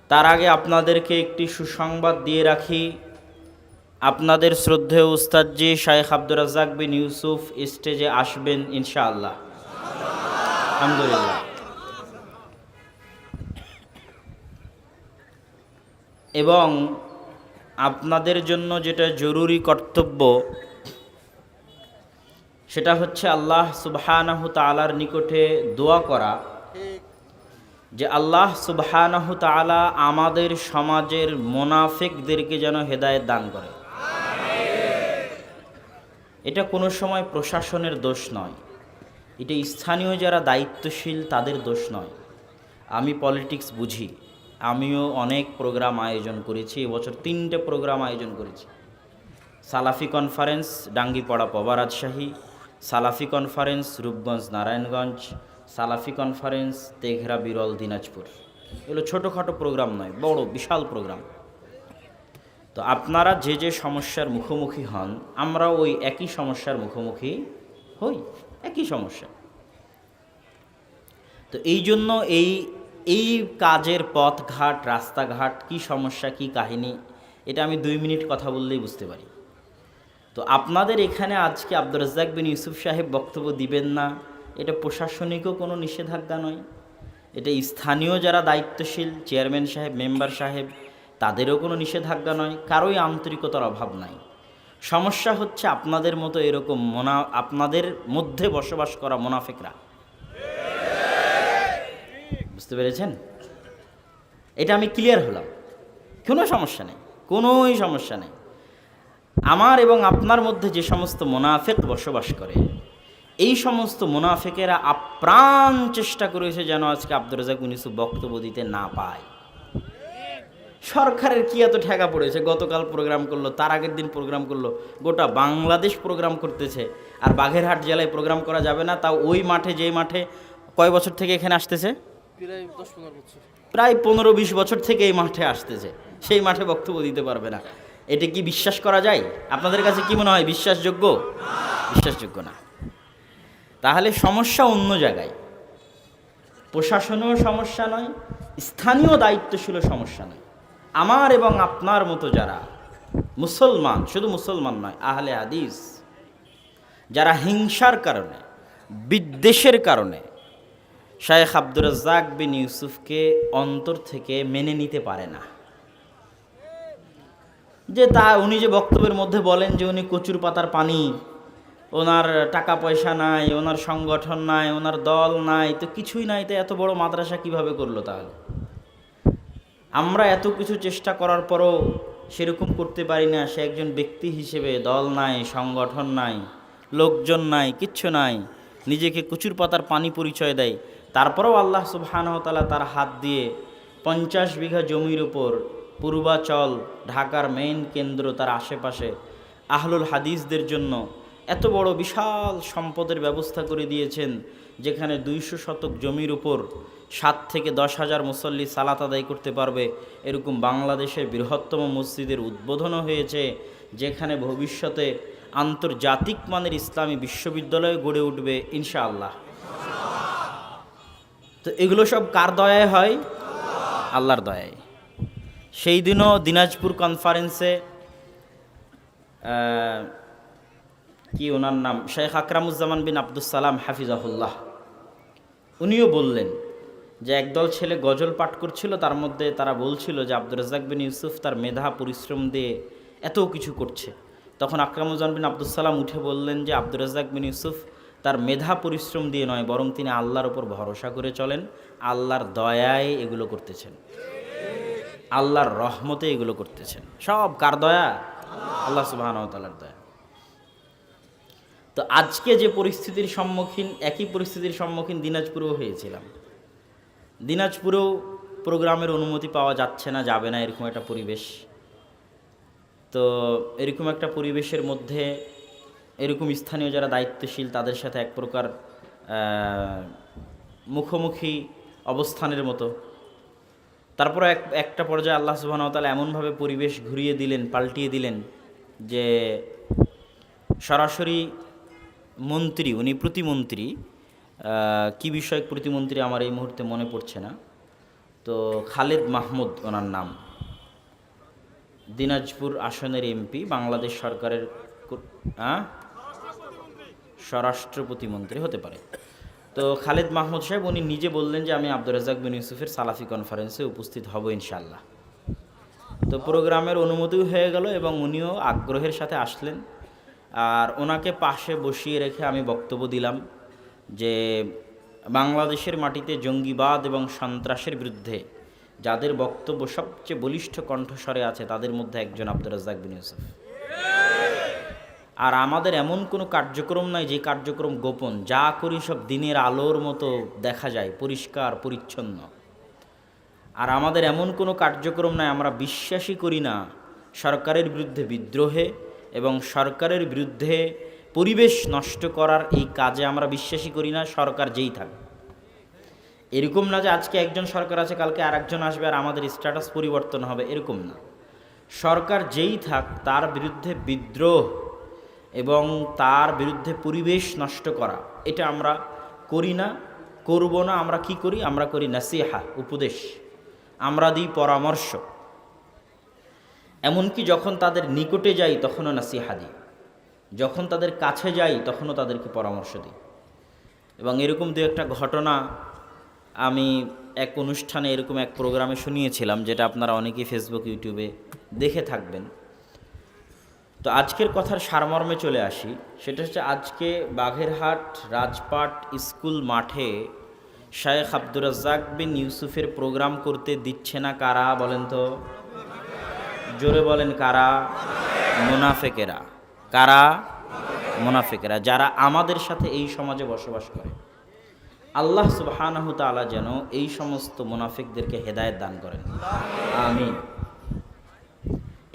তার আগে আপনাদেরকে একটি সুসংবাদ দিয়ে রাখি। আপনাদের শ্রদ্ধেয় উস্তাদজি শাইখ আব্দুর রাজ্জাক বিন ইউসুফ স্টেজে আসবেন ইনশাআল্লাহ। আলহামদুলিল্লাহ। এবং আপনাদের জন্য যেটা জরুরি কর্তব্য, সেটা হচ্ছে আল্লাহ সুবহানাহু তাআলার নিকটে দোয়া করা যে আল্লাহ সুবহানাহু তাআলা আমাদের সমাজের মুনাফিকদেরকে যেন হেদায়েত দান করে। এটা কোনো সময় প্রশাসনের দোষ নয়, এটা স্থানীয় যারা দায়িত্বশীল তাদের দোষ নয়। আমি পলিটিক্স বুঝি, আমিও অনেক প্রোগ্রাম আয়োজন করেছি। এবছর 3টে প্রোগ্রাম আয়োজন করেছি। সালাফি কনফারেন্স ডাঙ্গিপাড়া পবা রাজশাহী, সালাফি কনফারেন্স রূপগঞ্জ নারায়ণগঞ্জ, সালাফি কনফারেন্স তেঘরা বিরল দিনাজপুর। এগুলো ছোটোখাটো প্রোগ্রাম নয়, বড় বিশাল প্রোগ্রাম। তো আপনারা যে যে সমস্যার মুখোমুখি হন, আমরা ওই একই সমস্যার মুখোমুখি হই, একই সমস্যা। তো এই জন্য এই কাজের পথঘাট, রাস্তাঘাট, কি সমস্যা, কি কাহিনী, এটা আমি 2 মিনিট কথা বললেই বুঝতে পারি। তো আপনাদের এখানে আজকে আব্দুর রাজ্জাক বিন ইউসুফ সাহেব বক্তব্য দিবেন না, এটা প্রশাসনিকও কোনো নিষেধাজ্ঞা নয়, এটা স্থানীয় যারা দায়িত্বশীল চেয়ারম্যান সাহেব, মেম্বার সাহেব, তাদেরও কোনো নিষেধাজ্ঞা নয়, কারোই আন্তরিকতার অভাব নাই। সমস্যা হচ্ছে আপনাদের মতো এরকম আপনাদের মধ্যে বসবাস করা মুনাফিকরা। বুঝতে পেরেছেন? এটা আমি ক্লিয়ার হলাম। কোনো সমস্যা নেই, কোনোই সমস্যা নেই। আমার এবং আপনার মধ্যে যে সমস্ত মুনাফিক বসবাস করে, এই সমস্ত মুনাফিকেরা আপ্রাণ চেষ্টা করেছে যেন আজকে আব্দুর রাজ্জাক বিন ইউসুফ বক্তব্য দিতে না পায়। সরকারের কি এত ঠেকা পড়েছে, গতকাল প্রোগ্রাম করলো, তার আগের দিন প্রোগ্রাম করলো, গোটা বাংলাদেশ প্রোগ্রাম করতেছে, আর বাগেরহাট জেলায় প্রোগ্রাম করা যাবে না? তাও ওই মাঠে, যেই মাঠে কয় বছর থেকে এখানে আসতেছে, প্রায় 15-20 বছর থেকে এই মাঠে আসতেছে, সেই মাঠে বক্তব্য দিতে পারবে না। এটা কি বিশ্বাস করা যায়? আপনাদের কাছে কি মনে হয় বিশ্বাসযোগ্য? বিশ্বাসযোগ্য না। তাহলে সমস্যা অন্য জায়গায়, প্রশাসনেও সমস্যা নয়, স্থানীয় দায়িত্বশীল সমস্যা নয়। আমার এবং আপনার মতো যারা মুসলমান, শুধু মুসলমান নয়, আহলে হাদিস, যারা হিংসার কারণে, বিদ্বেষের কারণে শাইখ আব্দুর রাজ্জাক বিন ইউসুফকে অন্তর থেকে মেনে নিতে পারে না, যে উনি যে বক্তব্যের মধ্যে বলেন যে উনি কচুর পাতার পানি, ওনার টাকা পয়সা নাই, ওনার সংগঠন নাই, ওনার দল নাই, তো কিছুই নাই, তো এত বড় মাদ্রাসা কিভাবে করলো? তাহলে আমরা এত কিছু চেষ্টা করার পরও সেরকম করতে পারি না। সে একজন ব্যক্তি হিসেবে দল নাই, সংগঠন নাই, লোকজন নাই, কিচ্ছু নাই, নিজেকে কচুর পাতার পানি পরিচয় দেয়। তারপরেও আল্লাহ সুবহানাহু ওয়া তাআলা তার হাত দিয়ে 50 বিঘা জমির উপর পূর্বাচল, ঢাকার মেইন কেন্দ্র, তার আশেপাশে আহলুল হাদিসদের জন্য এত বড় বিশাল সম্পদের ব্যবস্থা করে দিয়েছেন, যেখানে 200 শতক জমির উপর 7 থেকে 10 হাজার মুসল্লি সালাত আদায় করতে পারবে। এরকম বাংলাদেশের বৃহত্তম মসজিদের উদ্বোধনও হয়েছে, যেখানে ভবিষ্যতে আন্তর্জাতিক মানের ইসলামী বিশ্ববিদ্যালয় গড়ে উঠবে ইনশাআল্লাহ। তো এগুলো সব কার দয়ায় হয়? আল্লাহর দয়ায়। সেই দিনও দিনাজপুর কনফারেন্সে কি ওনার নাম, শেখ আকরামুজ্জামান বিন আব্দুস সালাম হাফিজাহুল্লাহ, উনিও বললেন যে একদল ছেলে গজল পাঠ করছিল, তার মধ্যে তারা বলছিল যে আব্দুর রাজ্জাক বিন ইউসুফ তার মেধা পরিশ্রম দিয়ে এত কিছু করছে। তখন আকরামুজ্জামান বিন আব্দুস সালাম উঠে বললেন যে আব্দুর রাজ্জাক বিন ইউসুফ তার মেধা পরিশ্রম দিয়ে নয়, বরং তিনি আল্লাহর উপর ভরসা করে চলেন, আল্লাহর দয়ায় এগুলো করতেছেন, আল্লাহর রহমতে এগুলো করতেছেন। সব কার দয়া? আল্লাহ সুবহানাহু ওয়া তাআলার দয়া। তো আজকে যে পরিস্থিতির সম্মুখীন, একই পরিস্থিতির সম্মুখীন দিনাজপুরেও হয়েছিলাম। দিনাজপুরেও প্রোগ্রামের অনুমতি পাওয়া যাচ্ছে না, যাবে না, এরকম একটা পরিবেশ। তো এরকম একটা পরিবেশের মধ্যে এরকম স্থানীয় যারা দায়িত্বশীল, তাদের সাথে এক প্রকার মুখোমুখি অবস্থানের মতো। তারপরে একটা পর্যায়ে আল্লাহ সুবহানাহু ওয়া তাআলা এমনভাবে পরিবেশ ঘুরিয়ে দিলেন, পাল্টিয়ে দিলেন, যে সরাসরি মন্ত্রী, উনি প্রতিমন্ত্রী, কি বিষয়ক প্রতিমন্ত্রী আমার এই মুহূর্তে মনে পড়ছে না, তো খালেদ মাহমুদ ওনার নাম, দিনাজপুর আসনের এমপি, বাংলাদেশ সরকারের স্বরাষ্ট্র প্রতিমন্ত্রী হতে পারে। তো খালেদ মাহমুদ সাহেব উনি নিজে বললেন যে আমি আব্দুর রাজ্জাক বিন ইউসুফের সালাফি কনফারেন্সে উপস্থিত হব ইনশাআল্লাহ। তো প্রোগ্রামের অনুমতিও হয়ে গেল এবং উনিও আগ্রহের সাথে আসলেন। আর ওনাকে পাশে বসিয়ে রেখে আমি বক্তব্য দিলাম যে বাংলাদেশের মাটিতে জঙ্গিবাদ এবং সন্ত্রাসের বিরুদ্ধে যাদের বক্তব্য সবচেয়ে বলিষ্ঠ কণ্ঠস্বরে আছে তাদের মধ্যে একজন আব্দুর রাজ্জাক বিন ইউসুফ। আর আমাদের এমন কোনো কার্যক্রম নাই যে কার্যক্রম গোপন, যা করি সব দিনের আলোর মতো দেখা যায়, পরিষ্কার পরিচ্ছন্ন। আর আমাদের এমন কোনো কার্যক্রম নাই, আমরা বিশ্বাসই করি না সরকারের বিরুদ্ধে বিদ্রোহে এবং সরকারের বিরুদ্ধে পরিবেশ নষ্ট করার এই কাজে আমরা বিশ্বাসই করি না, সরকার যেই থাক। এরকম না যে আজকে একজন সরকার আছে কালকে আরেকজন আসবে আর আমাদের স্ট্যাটাস পরিবর্তন হবে, এরকম না। সরকার যেই থাক তার বিরুদ্ধে বিদ্রোহ এবং তার বিরুদ্ধে পরিবেশ নষ্ট করা এটা আমরা করি না, করব না। আমরা কি করি? আমরা করি নাসিহা, উপদেশ, আমরা দিই পরামর্শ। এমনকি যখন তাদের নিকটে যাই তখনও নাসিহা দিই, যখন তাদের কাছে যাই তখনও তাদেরকে পরামর্শ দিই। এবং এরকম দু একটা ঘটনা আমি এক অনুষ্ঠানে এরকম এক প্রোগ্রামে শুনিয়েছিলাম, যেটা আপনারা অনেকেই ফেসবুক ইউটিউবে দেখে থাকবেন। তো আজকের কথার সারমর্মে চলে আসি, সেটা হচ্ছে আজকে বাঘেরহাট রাজপাট স্কুল মাঠে শায়েখ আব্দুর রাজ্জাক বিন ইউসুফের প্রোগ্রাম করতে দিচ্ছে না কারা বলেন তো? জোরে বলেন কারা? মুনাফেকেরা। কারা? মুনাফেকেরা, যারা আমাদের সাথে এই সমাজে বসবাস করে। আল্লাহ সুবহানাহু তাআলা যেন এই সমস্ত মুনাফিকদেরকে হেদায়েত দান করেন, আমিন।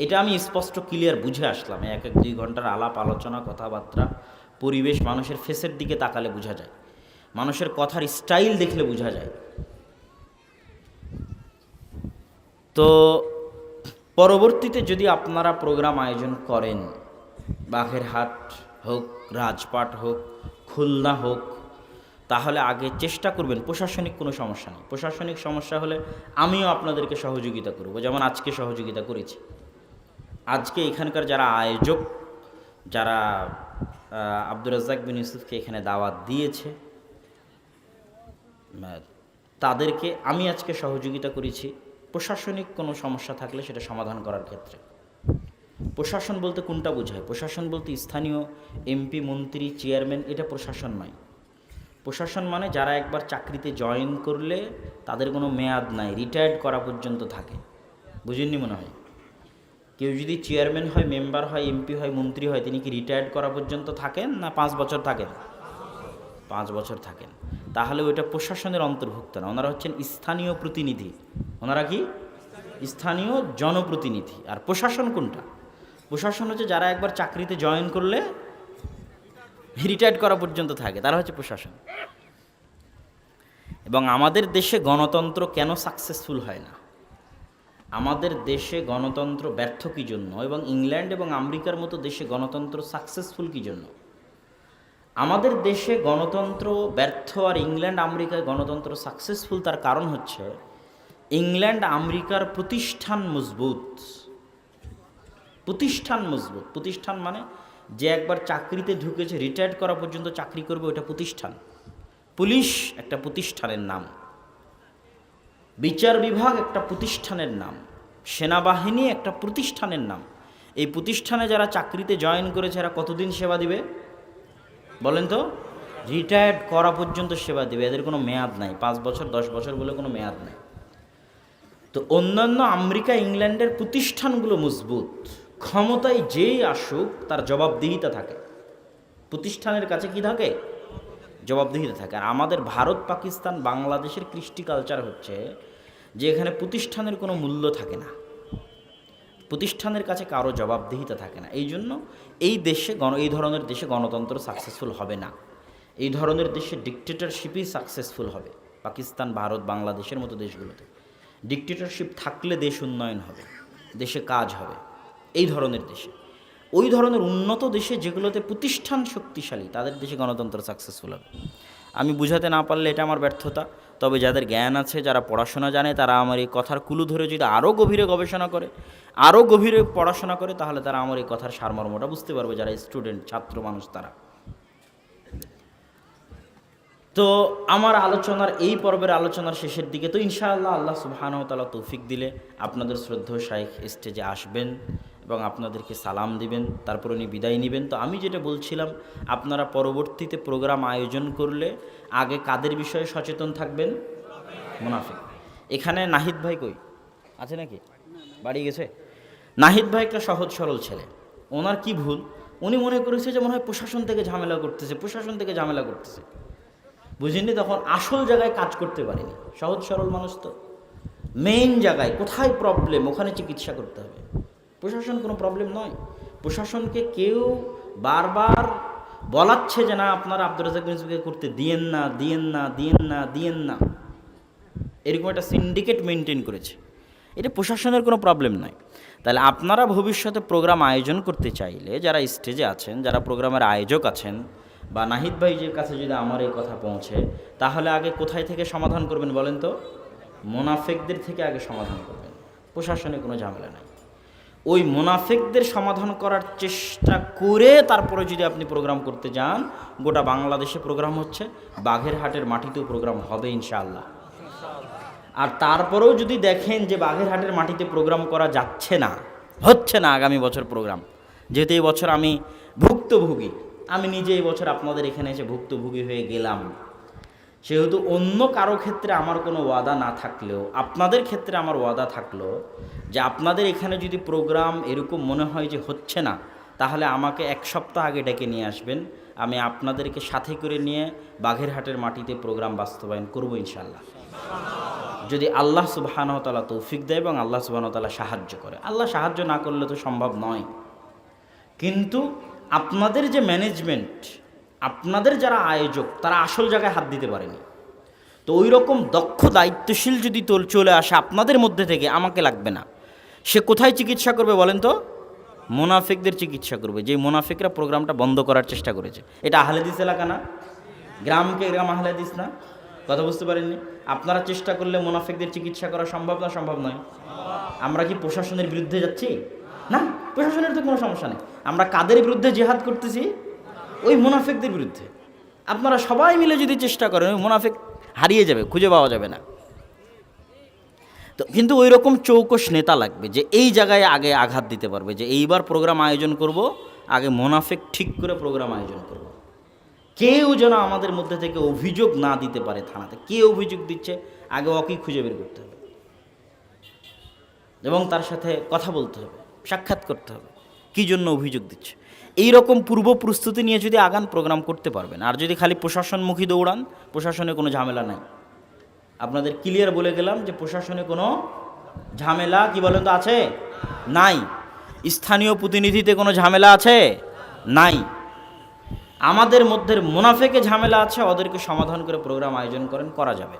এটা আমি স্পষ্ট ক্লিয়ার বুঝে আসলাম। এক এক 2 ঘন্টার আলাপ আলোচনা, কথাবার্তা, পরিবেশ, মানুষের ফেসের দিকে তাকালে বোঝা যায়, মানুষের কথার স্টাইল দেখলে বোঝা যায়। তো পরবর্তীতে যদি আপনারা প্রোগ্রাম আয়োজন করেন, বাঘেরহাট হোক, রাজপাট হোক, খুলনা হোক, তাহলে আগে চেষ্টা করবেন, প্রশাসনিক কোনো সমস্যা নেই, প্রশাসনিক সমস্যা হলে আমিও আপনাদেরকে সহযোগিতা করব, যেমন আজকে সহযোগিতা করেছি। আজকে এখানকার যারা আয়োজক, যারা আব্দুর রাজ্জাক বিন ইউসুফকে এখানে দাওয়াত দিয়েছে, তাদেরকে আমি আজকে সহযোগিতা করেছি প্রশাসনিক কোনো সমস্যা থাকলে সেটা সমাধান করার ক্ষেত্রে। প্রশাসন বলতে কোনটা বোঝায়? প্রশাসন বলতে স্থানীয় এমপি, মন্ত্রী, চেয়ারম্যান, এটা প্রশাসন নয়। প্রশাসন মানে যারা একবার চাকরিতে জয়েন করলে তাদের কোনো মেয়াদ নাই, রিটায়ার্ড করা পর্যন্ত থাকে। বুঝেননি মনে হয়? কেউ যদি চেয়ারম্যান হয়, মেম্বার হয়, এমপি হয়, মন্ত্রী হয়, তিনি কি রিটায়ার্ড করা পর্যন্ত থাকেন না 5 বছর থাকেন? 5 বছর থাকেন। তাহলে ওইটা প্রশাসনের অন্তর্ভুক্ত না, ওনারা হচ্ছেন স্থানীয় প্রতিনিধি। ওনারা কি? স্থানীয় জনপ্রতিনিধি। আর প্রশাসন কোনটা? প্রশাসন হচ্ছে যারা একবার চাকরিতে জয়েন করলে রিটায়ার্ড করা পর্যন্ত থাকে, তারা হচ্ছে প্রশাসন। এবং আমাদের দেশে গণতন্ত্র কেন সাকসেসফুল হয় না? আমাদের দেশে গণতন্ত্র ব্যর্থ কী জন্য? এবং ইংল্যান্ড এবং আমেরিকার মতো দেশে গণতন্ত্র সাকসেসফুল কী জন্য? আমাদের দেশে গণতন্ত্র ব্যর্থ আর ইংল্যান্ড আমেরিকায় গণতন্ত্র সাকসেসফুল, তার কারণ হচ্ছে ইংল্যান্ড আমেরিকার প্রতিষ্ঠান মজবুত। প্রতিষ্ঠান মজবুত। প্রতিষ্ঠান মানে যে একবার চাকরিতে ঢুকেছে রিটায়ার্ড করা পর্যন্ত চাকরি করবে, ওটা প্রতিষ্ঠান। পুলিশ একটা প্রতিষ্ঠানের নাম, বিচার বিভাগ একটা প্রতিষ্ঠানের নাম, সেনাবাহিনী একটা প্রতিষ্ঠানের নাম। এই প্রতিষ্ঠানে যারা চাকরিতে জয়েন করেছে এরা কতদিন সেবা দিবে বলেন তো? রিটায়ার্ড করা পর্যন্ত সেবা দিবে, এদের কোনো মেয়াদ নাই। 5 বছর 10 বছর বলে কোনো মেয়াদ নাই। তো অন্যান্য আমেরিকা, ইংল্যান্ডের প্রতিষ্ঠানগুলো মজবুত, ক্ষমতায় যেই আসুক তার জবাবদিহিতা থাকে। প্রতিষ্ঠানের কাছে কি থাকে? জবাবদিহিতা থাকে। আর আমাদের ভারত, পাকিস্তান, বাংলাদেশের কৃষ্টি কালচার হচ্ছে যে এখানে প্রতিষ্ঠানের কোনো মূল্য থাকে না, প্রতিষ্ঠানের কাছে কারো জবাবদিহিতা থাকে না। এই জন্য এই দেশে এই ধরনের দেশে গণতন্ত্র সাকসেসফুল হবে না। এই ধরনের দেশে ডিকটেটরশিপই সাকসেসফুল হবে। পাকিস্তান, ভারত, বাংলাদেশের মতো দেশগুলোতে ডিকটেটরশিপ থাকলে দেশ উন্নয়ন হবে, দেশে কাজ হবে। এই ধরনের দেশে, ওই ধরনের উন্নত দেশে যেগুলোতে প্রতিষ্ঠান শক্তিশালী, তাদের দেশে গণতন্ত্র সাকসেসফুল হবে। আমি বুঝাতে না পারলে এটা আমার ব্যর্থতা। তবে যাদের জ্ঞান আছে, যারা পড়াশোনা জানে, তারা আমার এই কথার কুলু ধরে যদি আরও গভীরে গবেষণা করে, আরও গভীরে পড়াশোনা করে, তাহলে তারা আমার এই কথার সারমর্মটা বুঝতে পারবে, যারা স্টুডেন্ট ছাত্র মানুষ তারা। তো আমার আলোচনার এই পর্বের আলোচনার শেষের দিকে তো ইনশাআল্লাহ আল্লাহ সুবহানাহু ওয়া তাআলা তৌফিক দিলে আপনাদের শ্রদ্ধেয় শাইখ স্টেজে আসবেন এবং আপনাদেরকে সালাম দিবেন, তারপর উনি বিদায় নেবেন। তো আমি যেটা বলছিলাম, আপনারা পরবর্তীতে প্রোগ্রাম আয়োজন করলে আগে কাদের বিষয়ে সচেতন থাকবেন? মুনাফিক। এখানে নাহিদ ভাই কই আছে নাকি? বাড়ি গেছে? নাহিদ ভাই একটা সহজ সরল ছেলে। ওনার কি ভুল, উনি মনে করেছে যে মনে হয় প্রশাসন থেকে ঝামেলা করতেছে, প্রশাসন থেকে ঝামেলা করতেছে, বুঝিনি। তখন আসল জায়গায় কাজ করতে পারিনি। সহজ সরল মানুষ তো, মেইন জায়গায় কোথায় প্রবলেম ওখানে চিকিৎসা করতে হবে। প্রশাসন কোনো প্রবলেম নয়। প্রশাসনকে কেউ বারবার বলাচ্ছে যে না আপনারা আব্দুর রাজ্জাক মির্জাকে করতে দিয়েন না, দিয়েন না, দিয়েন না, দিয়েন না, এরকম একটা সিন্ডিকেট মেনটেন করেছে। এটা প্রশাসনের কোনো প্রবলেম নয়। তাহলে আপনারা ভবিষ্যতে প্রোগ্রাম আয়োজন করতে চাইলে, যারা স্টেজে আছেন, যারা প্রোগ্রামের আয়োজক আছেন, বা নাহিদ ভাইয়ের কাছে যদি আমার এই কথা পৌঁছে, তাহলে আগে কোথায় থেকে সমাধান করবেন বলেন তো? মুনাফিকদের থেকে আগে সমাধান করবেন। প্রশাসনে কোনো ঝামেলা নাই। ওই মুনাফিকদের সমাধান করার চেষ্টা করে তারপরে যদি আপনি প্রোগ্রাম করতে যান, গোটা বাংলাদেশে প্রোগ্রাম হচ্ছে, বাঘেরহাটের মাটিতেও প্রোগ্রাম হবে ইনশাআল্লাহ। আর তারপরেও যদি দেখেন যে বাঘেরহাটের মাটিতে প্রোগ্রাম করা যাচ্ছে না, হচ্ছে না আগামী বছর প্রোগ্রাম, যেহেতু এই বছর আমি ভুক্তভোগী, আমি নিজে এই বছর আপনাদের এখানে এসে ভুক্তভোগী হয়ে গেলাম, সেহেতু অন্য কারো ক্ষেত্রে আমার কোনো ওয়াদা না থাকলেও আপনাদের ক্ষেত্রে আমার ওয়াদা থাকলো যে আপনাদের এখানে যদি প্রোগ্রাম এরকম মনে হয় যে হচ্ছে না, তাহলে আমাকে এক সপ্তাহ আগে ডেকে নিয়ে আসবেন। আমি আপনাদেরকে সাথে করে নিয়ে বাঘেরহাটের মাটিতে প্রোগ্রাম বাস্তবায়ন করব ইনশাআল্লাহ, যদি আল্লাহ সুবহানাহু ওয়া তাআলা তৌফিক দেয় এবং আল্লাহ সুবহানাহু ওয়া তাআলা সাহায্য করে। আল্লাহ সাহায্য না করলে তো সম্ভব নয়। কিন্তু আপনাদের যে ম্যানেজমেন্ট, আপনাদের যারা আয়োজক, তারা আসল জায়গায় হাত দিতে পারেনি। তো ওই রকম দক্ষ দায়িত্বশীল যদি চলে আসে আপনাদের মধ্যে থেকে, আমাকে লাগবে না। সে কোথায় চিকিৎসা করবে বলেন তো? মুনাফিকদের চিকিৎসা করবে, যে মুনাফিকরা প্রোগ্রামটা বন্ধ করার চেষ্টা করেছে। এটা আহলে হাদিস এলাকা না? গ্রামকে গ্রাম আহলে হাদিস না? কথা বুঝতে পারেননি? আপনারা চেষ্টা করলে মুনাফিকদের চিকিৎসা করা সম্ভব না? সম্ভব নয়। আমরা কি প্রশাসনের বিরুদ্ধে যাচ্ছি? না, প্রশাসনের তো কোনো সমস্যা নেই। আমরা কাদের বিরুদ্ধে জিহাদ করতেছি? ওই মুনাফিকদের বিরুদ্ধে। আপনারা সবাই মিলে যদি চেষ্টা করেন, ওই মুনাফিক হারিয়ে যাবে, খুঁজে পাওয়া যাবে না। তো কিন্তু ওই রকম চৌকস নেতা লাগবে যে এই জায়গায় আগে আঘাত দিতে পারবে, যে এইবার প্রোগ্রাম আয়োজন করব, আগে মুনাফিক ঠিক করে প্রোগ্রাম আয়োজন করব। কেউ যেন আমাদের মধ্যে থেকে অভিযোগ না দিতে পারে থানাতে। কে অভিযোগ দিচ্ছে আগে ওকেই খুঁজে বের করতে হবে এবং তার সাথে কথা বলতে হবে, সাক্ষাৎ করতে হবে, কী জন্য অভিযোগ দিচ্ছে। এই রকম পূর্ব প্রস্তুতি নিয়ে যদি আগান, প্রোগ্রাম করতে পারবেন। আর যদি খালি প্রশাসনমুখী দৌড়ান, প্রশাসনে কোনো ঝামেলা নাই। আপনাদের ক্লিয়ার বলে গেলাম যে প্রশাসনে কোনো ঝামেলা, কি বলেন তো, আছে? নাই। স্থানীয় প্রতিনিধিতে কোনো ঝামেলা আছে? নাই। আমাদের মধ্যে মুনাফিকে ঝামেলা আছে, ওদেরকে সমাধান করে প্রোগ্রাম আয়োজন করা যাবে।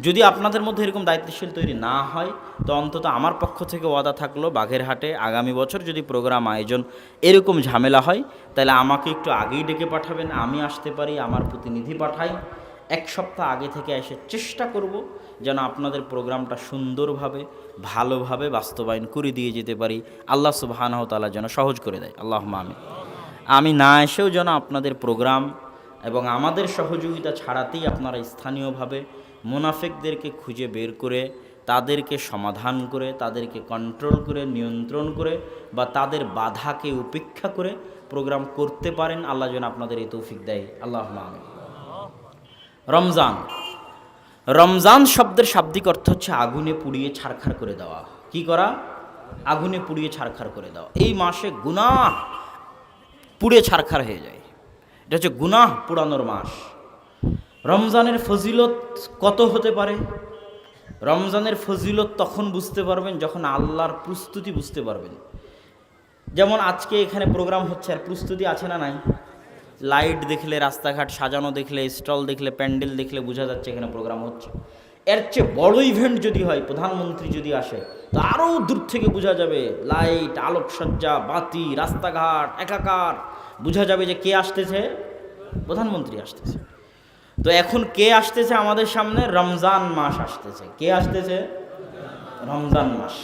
যদি আপনাদের মধ্যে এরকম দায়িত্বশীল তৈরি না হয়, তো অন্তত আমার পক্ষ থেকে ওয়াদা থাকলো, বাঘেরহাটে আগামী বছর যদি প্রোগ্রাম আয়োজন এরকম ঝামেলা হয়, তাহলে আমাকে একটু আগেই ডেকে পাঠাবেন। আমি আসতে পারি, আমার প্রতিনিধি পাঠাই, এক সপ্তাহ আগে থেকে এসে চেষ্টা করব যেন আপনাদের প্রোগ্রামটা সুন্দরভাবে, ভালোভাবে বাস্তবায়ন করে দিয়ে যেতে পারি। আল্লাহ সুবহানাহু ওয়া তাআলা যেন সহজ করে দেয়। আল্লাহুম্মা আমিন। আমি না এসেও যেন আপনাদের প্রোগ্রাম এবং আমাদের সহযোগিতা ছাড়াতেই আপনারা স্থানীয়ভাবে মুনাফিকদেরকে খুঁজে বের করে, তাদেরকে সমাধান করে, তাদেরকে কন্ট্রোল করে, নিয়ন্ত্রণ করে, বা তাদের বাধাকে উপেক্ষা করে প্রোগ্রাম করতে পারেন। আল্লাহ যেন আপনাদের এই তৌফিক দেয়। আল্লাহুম্মা আমিন। রমজান, রমজান শব্দের শাব্দিক অর্থ হচ্ছে আগুনে পুড়িয়ে ছারখার করে দেওয়া। কি করা? আগুনে পুড়িয়ে ছারখার করে দেওয়া। এই মাসে গুনাহ পুড়ে ছারখার হয়ে যায়। এটা হচ্ছে গুনাহ পুড়ানোর মাস। রমজানের ফজিলত কত হতে পারে? রমজানের ফজিলত তখন বুঝতে পারবেন যখন আল্লাহর প্রস্তুতি বুঝতে পারবেন। যেমন আজকে এখানে প্রোগ্রাম হচ্ছে, আর প্রস্তুতি আছে না নাই? লাইট দেখলে, রাস্তাঘাট সাজানো দেখলে, স্টল দেখলে, প্যান্ডেল দেখলে বোঝা যাচ্ছে এখানে প্রোগ্রাম হচ্ছে। এর চেয়ে বড় ইভেন্ট যদি হয়, প্রধানমন্ত্রী যদি আসে, তো আরও দূর থেকে বোঝা যাবে, লাইট, আলোকসজ্জা, বাতি, রাস্তাঘাট একাকার, বোঝা যাবে যে কে আসতেছে? প্রধানমন্ত্রী আসতেছে। তো এখন কে আসতেছে আমাদের সামনে? রমজান মাস আসতেছে। কে আসতেছে? রমজান মাস।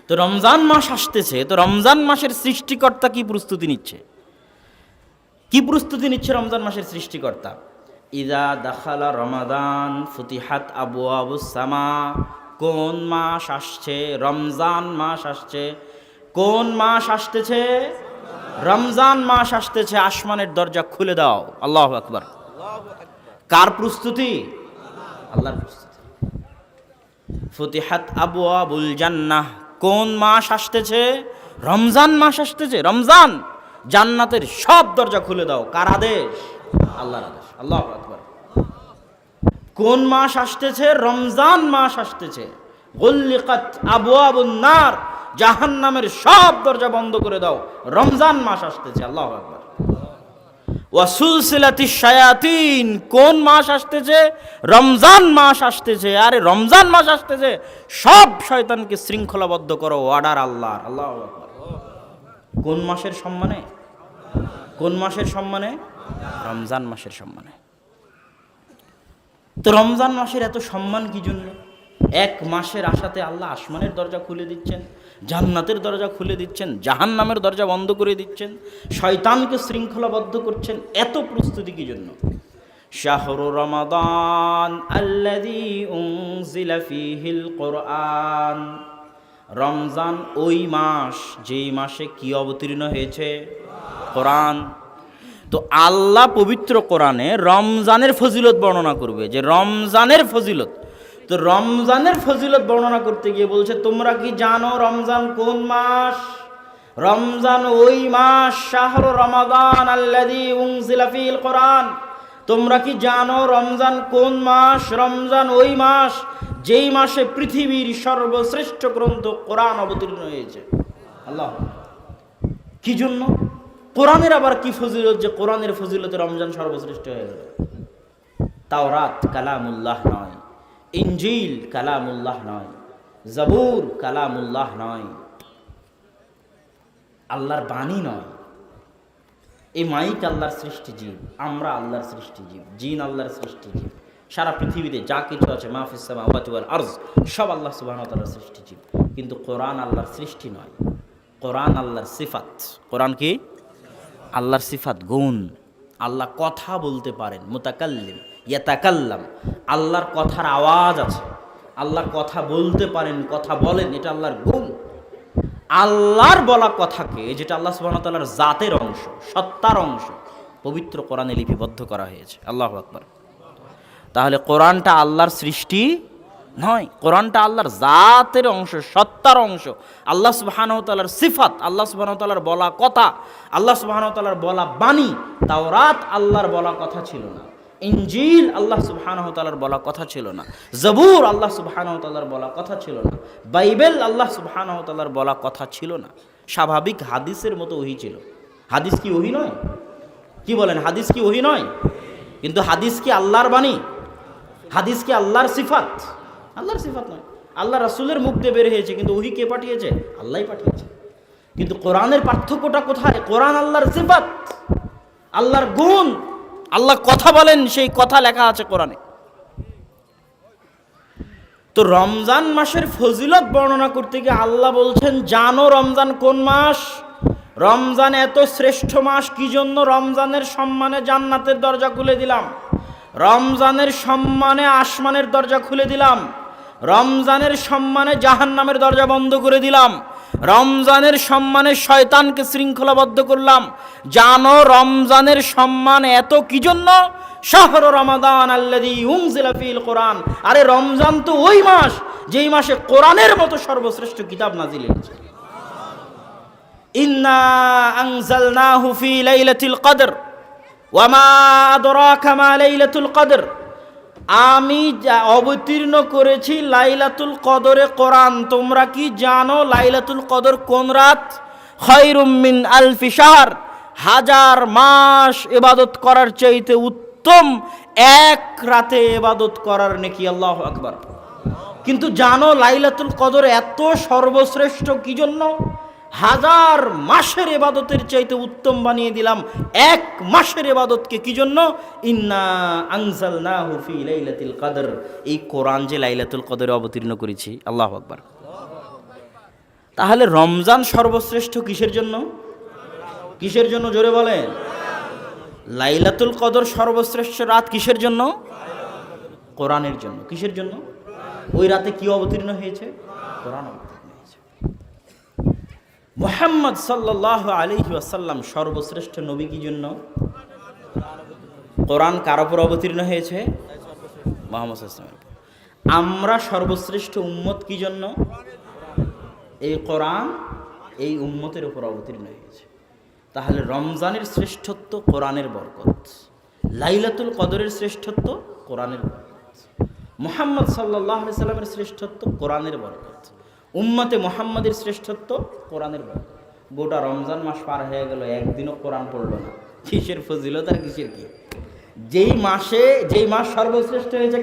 তো রমজান মাস আসতেছে, তো রমজান মাসের সৃষ্টিকর্তা কি প্রস্তুতি নিচ্ছে? কি প্রস্তুতি নিচ্ছে রমজান মাসের সৃষ্টিকর্তা? ইদা দাখালা রমাদান ফুতিহাত আবওয়াবুস সামা। কোন মাস আসছে? রমজান মাস আসছে। কোন মাস আসতেছে? রমজান মাস আসতেছে। আসমানের দরজা খুলে দাও। আল্লাহু আকবার। কার প্রস্তুতি? আল্লাহর প্রস্তুতি। ফুতিহাত আবওয়াবুল জান্নাহ। কোন মাস আসতেছে? রমজান মাস আসতেছে। রমজান, জান্নাতের সব দরজা খুলে দাও। কার আদেশ? আল্লাহর আদেশ। আল্লাহু আকবার। কোন মাস আসতেছে? রমজান মাস আসতেছে। গুল্লিকাত আবওয়াবুন নার। জাহান্নামের সব দরজা বন্ধ করে দাও। রমজান মাস আসতেছে। আল্লাহু আকবার। ওয়াসুলসিলাতিশ শায়াতিন। কোন মাস আসতেছে? রমজান মাস আসতেছে। আরে রমজান মাস আসতেছে, সব শয়তানকে শৃঙ্খলাবদ্ধ করো। অর্ডার আল্লাহর। আল্লাহু আকবার। কোন মাসের সম্মানে? কোন মাসের সম্মানে? রমজান মাসের সম্মানে। তো রমজান মাসের এত সম্মান কি জন্য? এক মাসের আশাতে আল্লাহ আসমানের দরজা খুলে দিচ্ছেন, জান্নাতের দরজা খুলে দিচ্ছেন, জাহান্নামের দরজা বন্ধ করে দিচ্ছেন, শয়তানকে শৃঙ্খলাবদ্ধ করছেন। এত প্রস্তুতি কি জন্য? শাহরু রমাদান আল্লাযী উনজিলা ফীহিল কুরআন। রমজান ওই মাস যেই মাসে কি অবতীর্ণ হয়েছে? কোরআন। তো আল্লাহ পবিত্র কোরআনে রমজানের ফজিলত বর্ণনা করবে, যে রমজানের ফজিলত। তো রমজানের ফজিলত বর্ণনা করতে গিয়ে বলছে, তোমরা কি জানো রমজান কোন মাস? রমজান ওই মাস। শাহরু রমাদান আল্লাযী উনজিলা ফীহিল কোরআন। তোমরা কি জানো রমজান কোন মাস? রমজান ওই মাস যেই মাসে পৃথিবীর সর্বশ্রেষ্ঠ গ্রন্থ কোরআন অবতীর্ণ হয়েছে। আল্লাহ, কি জন্য? কোরআনের আবার কি ফজিলত যে কোরআনের ফজিলতে রমজান সর্বশ্রেষ্ঠ হয়ে গেল? তাওরাত কালামুল্লাহ নয়, ইনজিল কালামুল্লাহ নয়, জাবুর কালামুল্লাহ নয়, আল্লাহর বাণী নয়। এই মাইক আল্লাহর সৃষ্টি জীব, আমরা আল্লাহর সৃষ্টি জীব, জিন আল্লাহর সৃষ্টি জীব। সারা পৃথিবীতে যা কিছু আছে মাহফিস সামাওয়াতি ওয়াল আরজ, সব আল্লাহ সুবহানাহু ওয়া তাআলার সৃষ্টি জীব। কিন্তু কোরআন আল্লাহর সৃষ্টি নয়, কোরআন আল্লাহর সিফাত। কোরআন কি? আল্লাহর সিফাত, গুণ। আল্লাহ কথা বলতে পারেন, মুতাকাল্লিম, ইয়াতাকাল্লাম। আল্লাহর কথার আওয়াজ আছে, আল্লাহ কথা বলতে পারেন, কথা বলেন, এটা আল্লাহর গুণ। আল্লাহর বলা কথাকে, যেটা আল্লাহ সুবহানাহু ওয়া তাআলার জাতের অংশ, সত্তার অংশ, পবিত্র কোরআনে লিপিবদ্ধ করা হয়েছে। আল্লাহু আকবার। তাহলে কোরআনটা আল্লাহর সৃষ্টি নয়, কোরআনটা আল্লাহর জাতের অংশ, সত্তার অংশ, আল্লাহ সুবহানাহু ওয়া তাআলার সিফাত, আল্লাহ সুবহানাহু ওয়া তাআলার বলা কথা, আল্লাহ সুবহানাহু ওয়া তাআলার বলা বাণী। তাওরাত আল্লাহর বলা কথা ছিল না, ইনজিল আল্লাহ সুবহানাহু ওয়া তাআলার বলা কথা ছিল না, জাবুর আল্লাহ সুবহানাহু ওয়া তাআলার বলা কথা ছিল না, বাইবেল আল্লাহ সুবহানাহু ওয়া তাআলার বলা কথা ছিল না। স্বাভাবিক হাদিসের মতো ওহী ছিল। হাদিস কি ওহী নয়? কি বলেন, হাদিস কি ওহী নয়? কিন্তু হাদিস কি আল্লাহর বাণী? হাদিস কি আল্লাহর সিফাত? আল্লাহর সিফাত নয়। আল্লাহ রাসূলের মুখ দিয়ে বের হয়েছে, কিন্তু ওহী কে পাঠিয়েছে? আল্লাহই পাঠিয়েছে। কিন্তু কোরআনের পার্থক্যটা কোথায়? কোরআন আল্লাহর সিফাত, আল্লাহর গুণ। আল্লাহ কথা বলেন, সেই কথা লেখা আছে কোরআনে। তো রমজান মাসের ফজিলত বর্ণনা করতে গিয়ে আল্লাহ বলছেন, জানো রমজান কোন মাস? রমজান এত শ্রেষ্ঠ মাস কি জন্য? রমজানের সম্মানে জান্নাতের দরজা খুলে দিলাম, রমজানের সম্মানে আসমানের দরজা খুলে দিলাম, রমজানের সম্মানে জাহান্নামের দরজা বন্ধ করে দিলাম, রমজানের সম্মানে শয়তানকে শৃঙ্খলাবদ্ধ করলাম। জানো রমজানের সম্মান এত কি জন্য? শাহরু রমাদান আল্লাযী উনজিলা ফীহিল কোরআন। আরে রমজান তো ওই মাস যেই মাসে কোরআনের মতো সর্বশ্রেষ্ঠ কিতাব নাজিল হয়েছে। ইন্না আনজালনাহু ফী লাইলাতুল কদর ওয়া মা আদরাকা মা লাইলাতুল কদর। আমি অবতীর্ণ করেছি লাইলাতুল কদরে কোরআন। তোমরা কি জানো লাইলাতুল কদর কোন রাত? খায়রুম মিন আলফি শাহর। হাজার মাস ইবাদত করার চাইতে উত্তম এক রাতে ইবাদত করার নেকি। আল্লাহু আকবার। কিন্তু জানো লাইলাতুল কদর এত সর্বশ্রেষ্ঠ কি জন্য? হাজার মাসের ইবাদতের চাইতে উত্তম বানিয়ে দিলাম এক মাসের ইবাদতকে। কি জন্য? ইন্না আনজালনাহু ফি লাইলাতুল কদর, এই কোরআন যে লাইলাতুল কদরে অবতীর্ণ করেছি। আল্লাহু আকবার। তাহলে রমজান সর্বশ্রেষ্ঠ কিসের জন্য? কিসের জন্য জোরে বলেন? লাইলাতুল কদর সর্বশ্রেষ্ঠ রাত কিসের জন্য? কোরআনের জন্য। কিসের জন্য? ওই রাতে কি অবতীর্ণ হয়েছে? কোরআন অবতীর্ণ হয়েছে। মুহাম্মদ সাল্লাল্লাহু আলাইহি ওয়াসাল্লাম সর্বশ্রেষ্ঠ নবী কি জন্য? কোরআন কার উপর অবতীর্ণ হয়েছে? মুহাম্মদ সাল্লাল্লাহু আলাইহি ওয়াসাল্লামের উপর। আমরা সর্বশ্রেষ্ঠ উম্মত কি জন্য? এই কোরআন এই উম্মতের উপর অবতীর্ণ হয়েছে। তাহলে রমজানের শ্রেষ্ঠত্ব কোরআনের বরকত, লাইলাতুল কদরের শ্রেষ্ঠত্ব কোরআনের বরকত, মুহাম্মদ সাল্লাল্লাহু আলাইহি সাল্লামের শ্রেষ্ঠত্ব কোরআনের বরকত, উম্মতে মুহাম্মাদের শ্রেষ্ঠত্ব কোরআনের বরকত। গোটা রমজান মাস পার হয়ে গেল, একদিনও কোরআন পড়ল না। কিসের ফজিলত আর কিসের কি? যেই মাস সর্বশ্রেষ্ঠ হয়েছে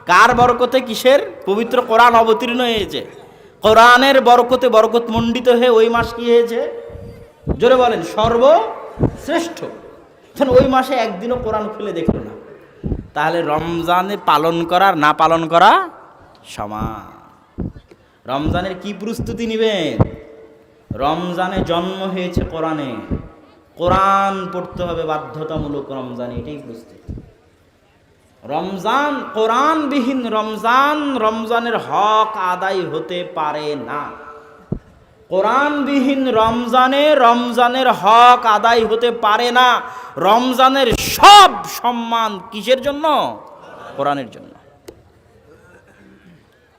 কার বরকতে? কিসের? পবিত্র কোরআন অবতীর্ণ হয়েছে। কোরআনের বরকতে বরকত মণ্ডিত হয়ে ওই মাস কি হয়েছে? জোরে বলেন, সর্বশ্রেষ্ঠ। ওই মাসে একদিনও কোরআন খুলে দেখল না। তাহলে রমজানে পালন করা আর না পালন করা সমান। রমজানের কি প্রস্তুতি নেবেন? রমজানে জন্ম হয়েছে কোরআনে, কোরআন পড়তে হবে বাধ্যতামূলক রমজানে, এটাই প্রস্তুতি। রমজান কোরআনবিহীন রমজানের হক আদায় হতে পারে না। কোরআনবিহীন রমজানের হক আদায় হতে পারে না। রমজানের সব সম্মান কিসের জন্য? কোরআনের জন্য।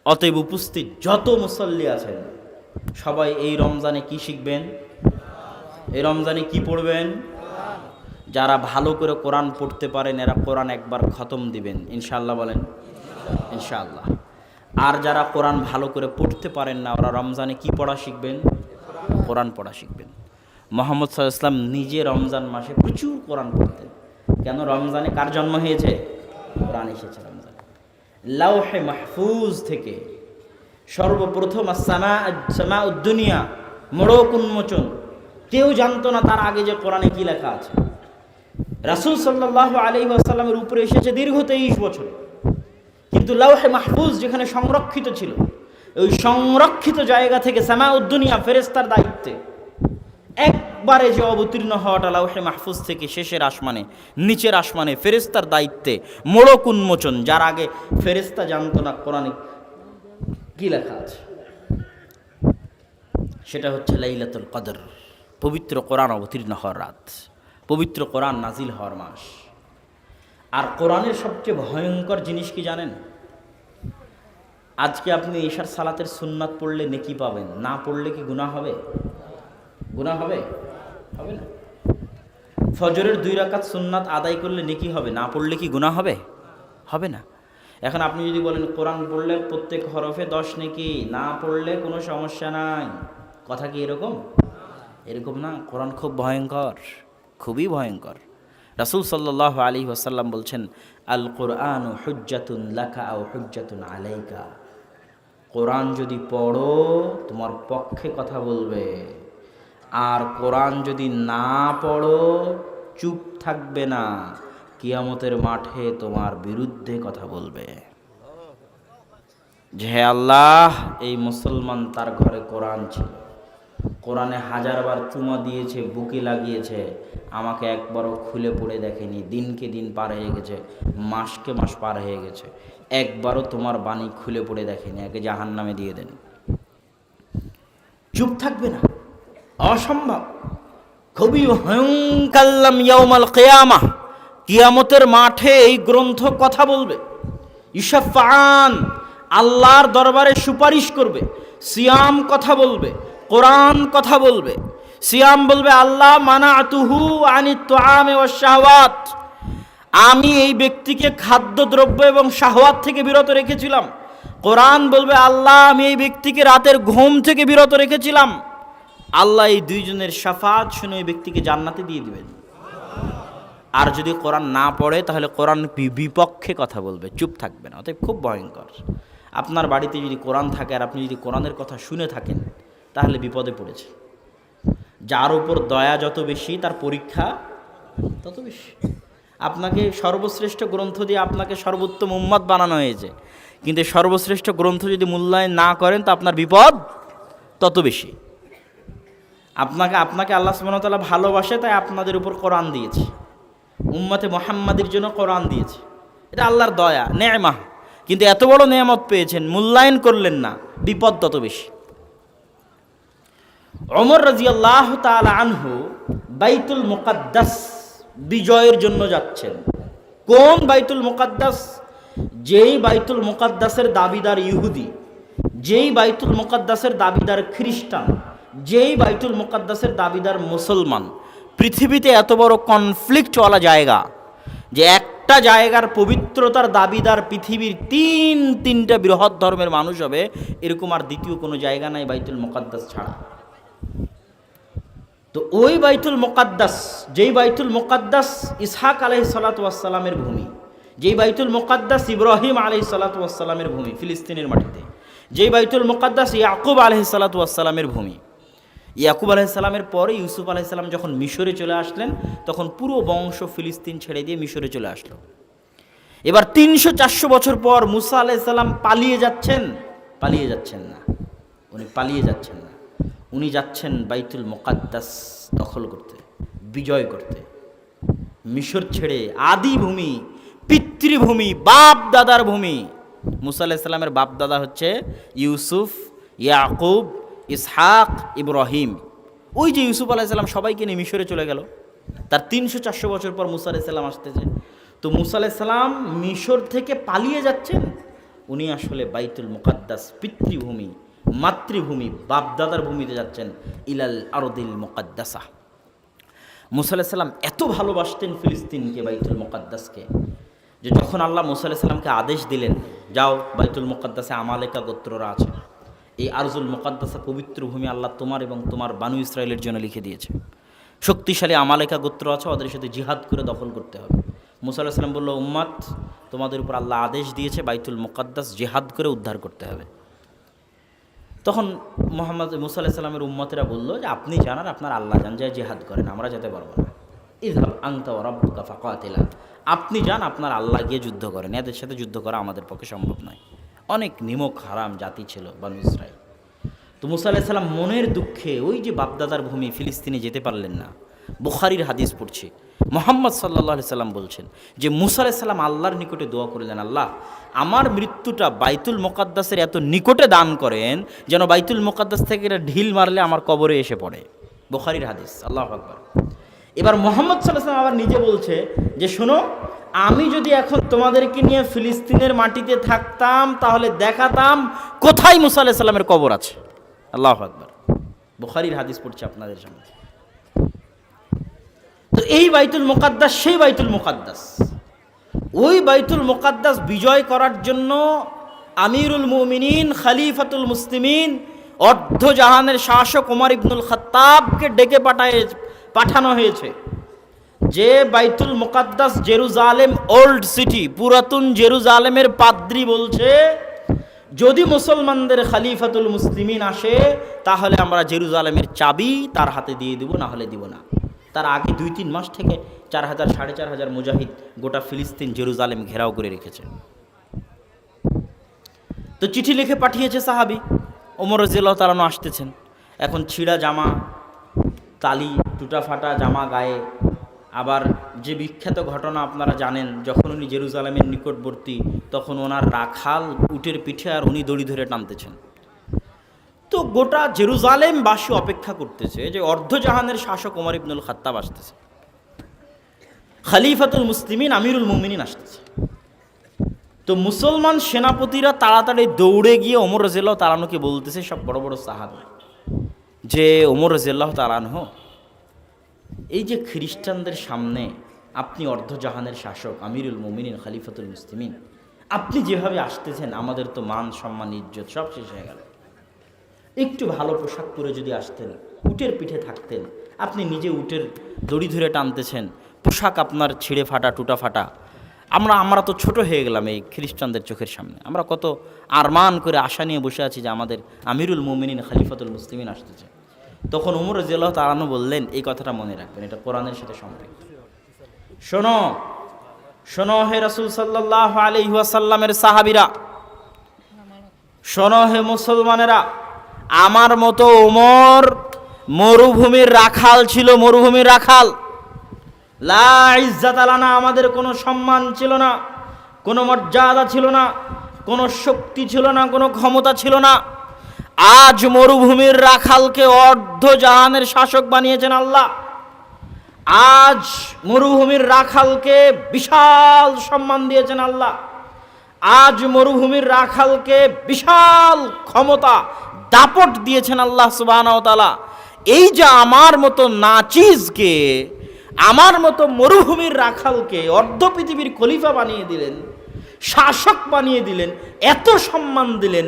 অতএব উপস্থিত যত মুসল্লি আছেন সবাই এই রমজানে কি শিখবেন? এই রমজানে কি পড়বেন? যারা ভালো করে কোরআন পড়তে পারেন এরা কোরআন একবার খতম দিবেন ইনশাআল্লাহ। বলেন ইনশাআল্লাহ। আর যারা কোরআন ভালো করে পড়তে পারেন না ওরা রমজানে কি পড়া শিখবেন? কোরআন পড়া শিখবেন। মুহাম্মদ সাল্লাল্লাহু আলাইহি ওয়াসাল্লাম নিজে রমজান মাসে প্রচুর কোরআন পড়তেন। কেন? রমজানে কার জন্ম হয়েছে? কোরআন এসেছে রমজানে। লাউহে মাহফুজ থেকে সর্বপ্রথম সামাউদ দুনিয়া মোড়ক উন্মোচন, কেউ জানতো না তার আগে যে কোরআনে কি লেখা আছে। রাসূল সাল্লাল্লাহু আলাইহি ওয়াসাল্লামের উপরে এসেছে দীর্ঘ 23 বছর, কিন্তু লাউহে মাহফুজ যেখানে সংরক্ষিত ছিল ওই সংরক্ষিত জায়গা থেকে সামাউদ দুনিয়া ফেরেশতার দায়িত্বে একবারে যে অবতীর্ণ হওয়াটা লাউহে মাহফুজ থেকে শেষের আসমানে নিচের আসমানে ফেরেশতার দায়িত্বে মোড়ক উন্মোচন, যার আগে ফেরেশতা জানতো না কোরআনে কি লেখা আছে, সেটা হচ্ছে লাইলাতুল কদর, পবিত্র কোরআন অবতীর্ণ হওয়ার রাত, পবিত্র কোরআন নাজিল হওয়ার মাস। আর কোরআনের সবচেয়ে ভয়ঙ্কর জিনিস কি জানেন? আজকে আপনি ঈশার সালাতের সুন্নাত পড়লে নেকি পাবেন, না পড়লে কি গুনাহ হবে? গুনাহ হবে? হবে না। ফজরের 2 রাকাত সুন্নাত আদায় করলে নেকি হবে, না পড়লে কি গুনাহ হবে? হবে না। এখন আপনি যদি বলেন কোরআন পড়লে প্রত্যেক হরফে 10 নেকি, না পড়লে কোনো সমস্যা নাই, কথা কি এরকম? এরকম না। কোরআন খুব ভয়ঙ্কর, খুবই ভয়ঙ্কর। রাসূল সাল্লাল্লাহু আলাইহি ওয়াসাল্লাম বলছেন, আল কোরআনু হুজ্জাতুন লাকা আও হুজ্জাতুন আলাইকা। কোরআন যদি পড়ো তোমার পক্ষে কথা বলবে, আর কোরআন যদি না পড়ো চুপ থাকবে না, কিয়ামতের মাঠে তোমার বিরুদ্ধে কথা বলবে যে হে আল্লাহ, এই মুসলমান তার ঘরে কোরআন ছিল, কোরআনে 1000 বার চুমা দিয়েছে, বুকে লাগিয়েছে, আমাকে একবারও খুলে পড়ে দেখেনি, দিনকে দিন পার হয়ে গেছে, মাসকে মাস পার হয়ে গেছে, একবারও তোমার বাণী খুলে পড়ে দেখেনি, একে জাহান্নামে দিয়ে দেন। চুপ থাকবে না, অসম্ভব। খুবই ভয়ঙ্কাল্লাম ইয়াউমাল কিয়ামাহ, কিয়ামতের মাঠে এই গ্রন্থ কথা বলবে। ইশাফাআন, আল্লাহর দরবারে সুপারিশ করবে। সিয়াম কথা বলবে, কোরআন কথা বলবে। সিয়াম বলবে আল্লাহ মানাতুহু আনিত তুআমি ওয়াশ শাহওয়াত, আমি এই ব্যক্তিকে খাদ্যদ্রব্য এবং শাহওয়াত থেকে বিরত রেখেছিলাম। কোরআন বলবে আল্লাহ আমি এই ব্যক্তিকে রাতের ঘুম থেকে বিরত রেখেছিলাম। আল্লাহ এই দুইজনের শাফাত শুনে ওই ব্যক্তিকে জান্নাতে দিয়ে দিবেন। আর যদি কোরআন না পড়ে তাহলে কোরআন বিপক্ষে কথা বলবে, চুপ থাকবে না। অতএব খুব ভয়ঙ্কর। আপনার বাড়িতে যদি কোরআন থাকে আর আপনি যদি কোরআনের কথা শুনে থাকেন তাহলে বিপদে পড়েছে। যার উপর দয়া যত বেশি তার পরীক্ষা তত বেশি। আপনাকে সর্বশ্রেষ্ঠ গ্রন্থ দিয়ে আপনাকে সর্বোত্তম উম্মত বানানো হয়েছে, কিন্তু সর্বশ্রেষ্ঠ গ্রন্থ যদি মূল্যায়ন না করেন তো আপনার বিপদ তত বেশি। আপনাকে আল্লাহ সুবহানাহু ওয়া তাআলা ভালোবাসে, তাই আপনাদের উপর কোরআন দিয়েছে, উম্মতে মুহাম্মাদের জন্য কোরআন দিয়েছে। এটা আল্লাহর দয়া, নেয়ামত। কিন্তু এত বড় নেয়ামত পেয়েছেন, মূল্যায়ন করলেন না, বিপদ তত বেশি। ওমর রাদিয়াল্লাহু তাআলা আনহু বাইতুল মুকাদ্দাস বিজয়ের জন্য যাচ্ছেন। কোন বাইতুল মুকাদ্দাস? যেই বাইতুল মুকাদ্দাসের দাবিদার ইহুদি, যেই বাইতুল মুকাদ্দাসের দাবিদার খ্রিস্টান, যেই বাইতুল মুকাদ্দাসের দাবিদার মুসলমান। পৃথিবীতে এত বড় কনফ্লিক্টওয়ালা জায়গা যে একটা জায়গার পবিত্রতার দাবিদার পৃথিবীর তিনটা বৃহৎ ধর্মের মানুষ হবে, এরকম আর দ্বিতীয় কোনো জায়গা নাই বাইতুল মুকাদ্দাস ছাড়া। তো ওই বাইতুল মুকাদ্দাস, যেই বাইতুল মুকাদ্দাস ইসহাক আলাইহিস সালাতু ওয়াস সালামের ভূমি, যেই বাইতুল মুকাদ্দাস ইব্রাহিম আলাইহিস সালাতু ওয়াস সালামের ভূমি ফিলিস্তিনের মাটিতে, যেই বাইতুল মুকাদ্দাস ইয়াকুব আলাইহিস সালাতু ওয়াস সালামের ভূমি। ইয়াকুব আলাইহিস সালামের পরে ইউসুফ আলাইহিস সালাম যখন মিশরে চলে আসলেন, তখন পুরো বংশ ফিলিস্তিন ছেড়ে দিয়ে মিশরে চলে আসলো। এবার 300-400 বছর পর মুসা আলাইহিস সালাম পালিয়ে যাচ্ছেন না, উনি পালিয়ে যাচ্ছেন না, উনি যাচ্ছেন বাইতুল মুকাদ্দাস দখল করতে, বিজয় করতে। মিশর ছেড়ে আদি ভূমি, পিতৃভূমি, বাপ দাদার ভূমি। মুসা আলাইহিস সালামের বাপ দাদা হচ্ছে ইউসুফ, ইয়াকুব, ইসহাক, ইব্রাহিম। ওই যে ইউসুফ আলাইহিস সালাম সবাইকে নিয়ে মিশরে চলে গেল, তার 300-400 বছর পর মুসা আলাইহিস সালাম আসতেছে। তো মুসা আলাইহিস সালাম মিশর থেকে পালিয়ে যাচ্ছেন, উনি আসলে বাইতুল মুকাদ্দাস পিতৃভূমি, মাতৃভূমি, বাপদাদার ভূমিতে যাচ্ছেন, ইলাল আরদিল মুকাদ্দাসা। মুসা আলাইহিস সালাম এত ভালোবাসতেন ফিলিস্তিনকে, বাইতুল মুকাদ্দাসকে, যে যখন আল্লাহ মুসা আলাইহিস সালামকে আদেশ দিলেন, যাও বাইতুল মুকাদ্দাসে আমালেকা গোত্ররা আছে, এই আরজুল মুকাদ্দাসা পবিত্র ভূমি আল্লাহ তোমার এবং তোমার বানু ইসরায়েলের জন্য লিখে দিয়েছে। শক্তিশালী আমালেকা গোত্র আছে, ওদের সাথে জিহাদ করে দখল করতে হবে। মুসা আলাইহিস সালাম বলল, উম্মাত, তোমাদের উপর আল্লাহ আদেশ দিয়েছে বাইতুল মুকাদ্দাস জিহাদ করে উদ্ধার করতে হবে। তখন মুসা আলাইহিস সালামের উম্মতেরা বলল যে আপনি জানার, আপনার আল্লাহ জান, যায় জিহাদ করেন, আমরা যেতে পারবো না। ইযহাব আনতা ওয়া রাব্বুকা ফাকাতিলা, আপনি যান, আপনার আল্লাহ গিয়ে যুদ্ধ করেন, এদের সাথে যুদ্ধ করা আমাদের পক্ষে সম্ভব নয়। অনেক নিমক হারাম জাতি ছিল বানু ইসরাইল। তো মুসা আলাইহিস সালাম মনের দুঃখে ওই যে বাপদাদার ভূমি ফিলিস্তিনে যেতে পারলেন না। বুখারীর হাদিস পড়ছি, মুহাম্মদ সাল্লাল্লাহু আলাইহি সাল্লাম বলছেন যে মুসা আলাইহিস সালাম আল্লাহর নিকটে দোয়া করলেন, আল্লাহ আমার মৃত্যুটা বাইতুল মুকাদ্দাসের এত নিকটে দান করেন যেন বাইতুল মুকাদ্দাস থেকে এটা ঢিল মারলে আমার কবরে এসে পড়ে। বুখারীর হাদিস। আল্লাহু আকবার। এবার মুহাম্মদ সাল্লাল্লাহু আলাইহি সাল্লাম আবার নিজে বলছে যে শোনো, আমি যদি এখন তোমাদেরকে নিয়ে ফিলিস্তিনের মাটিতে থাকতাম তাহলে দেখাতাম কোথায় মুসা আলাইহিস সালামের কবর আছে। আল্লাহু আকবার। বুখারীর হাদিস পড়ছে আপনাদের সামনে। তো এই বাইতুল মুকাদ্দাস সেই বাইতুল মুকাদ্দাস, ওই বাইতুল মুকাদ্দাস বিজয় করার জন্য আমিরুল মুমিনিন, খলিফাতুল মুসলিমিন, অর্ধজাহানের শাসক ওমর ইবনুল খাত্তাবকে ডেকে পাঠানো হয়েছে যে বাইতুল মুকাদ্দাস জেরুজালেম ওল্ড সিটি, পুরাতন জেরুজালেমের পাদ্রী বলছে যদি মুসলমানদের খলিফাতুল মুসলিমিন আসে তাহলে আমরা জেরুজালেমের চাবি তার হাতে দিয়ে দিব, না হলে দিব না। তার আগে 2-3 মাস থেকে 4,000-4,500 মুজাহিদ গোটা ফিলিস্তিন জেরুজালেম ঘেরাও করে রেখেছে। তো চিঠি লিখে পাঠিয়েছে সাহাবী ওমর রাদিয়াল্লাহু তাআলা আসতেছেন, এখন ছিঁড়া জামা, তালি, টুটা ফাটা জামা গায়ে। আবার যে বিখ্যাত ঘটনা আপনারা জানেন, যখন উনি জেরুজালেমের নিকটবর্তী তখন ওনার রাখাল উটের পিঠে আর উনি দড়ি ধরে টানতেছেন। তো গোটা জেরুজালেমবাসী অপেক্ষা করতেছে যে অর্ধজাহানের শাসক ওমর ইবনুল খাত্তাব আসতেছে, খলিফাতুল মুসলিমিন আমিরুল মুমিনিন আসতেছে। তো মুসলমান সেনাপতিরা তাড়াতাড়ি দৌড়ে গিয়ে ওমর রাদিয়াল্লাহু তাআলা আনহুকে বলতেছে, সব বড় বড় সাহাবী, যে ওমর রাদিয়াল্লাহু তাআলা আনহু, এই যে খ্রিস্টানদের সামনে আপনি অর্ধজাহানের শাসক আমিরুল মুমিনিন খলিফাতুল মুসলিমিন, আপনি যেভাবে আসতেছেন আমাদের তো মান সম্মান ইজ্জত সব শেষ হয়ে গেল। একটু ভালো পোশাক পরে যদি আসতেন, উটের পিঠে থাকতেন, আপনি নিজে উটের দড়ি ধরে টানতেছেন, পোশাক আপনার ছিঁড়ে ফাটা টুটা ফাটা, আমরা তো ছোট হয়ে গেলাম এই খ্রিস্টানদের চোখের সামনে। আমরা কত আরমান করে আশা নিয়ে বসে আছি যে আমাদের আমিরুল মুমিনিন খলিফাতুল মুসলিমিন আসতেছে। তখন উমর রাদিয়াল্লাহু তাআলা আনহু বললেন, এই কথাটা মনে রাখবেন, এটা কোরআনের সাথে সম্পৃক্ত। শোনো শোনো হে রাসূল সাল্লাল্লাহু আলাইহি ওয়াসাল্লামের সাহাবীরা, শোনো হে মুসলমানেরা, আমার মতো উমর মরুভূমির রাখাল ছিল, মরুভূমির রাখাল। লা ইজ্জাত লানা, আমাদের কোনো সম্মান ছিল না, কোনো মর্যাদা ছিল না, কোনো শক্তি ছিল না, কোনো ক্ষমতা ছিল না। আজ মরুভূমির রাখালকে অর্ধ জাহানের শাসক বানিয়েছেন আল্লাহ। আজ মরুভূমির রাখালকে বিশাল সম্মান দিয়েছেন আল্লাহ। আজ মরুভূমির রাখালকে বিশাল ক্ষমতা দাপট দিয়েছেন আল্লাহ সুবহানাহু ওয়া তাআলা। এই যে আমার মতো নাচিজকে, আমার মতো মরুভূমির রাখালকে অর্ধ পৃথিবীর খলিফা বানিয়ে দিলেন, শাসক বানিয়ে দিলেন, এত সম্মান দিলেন,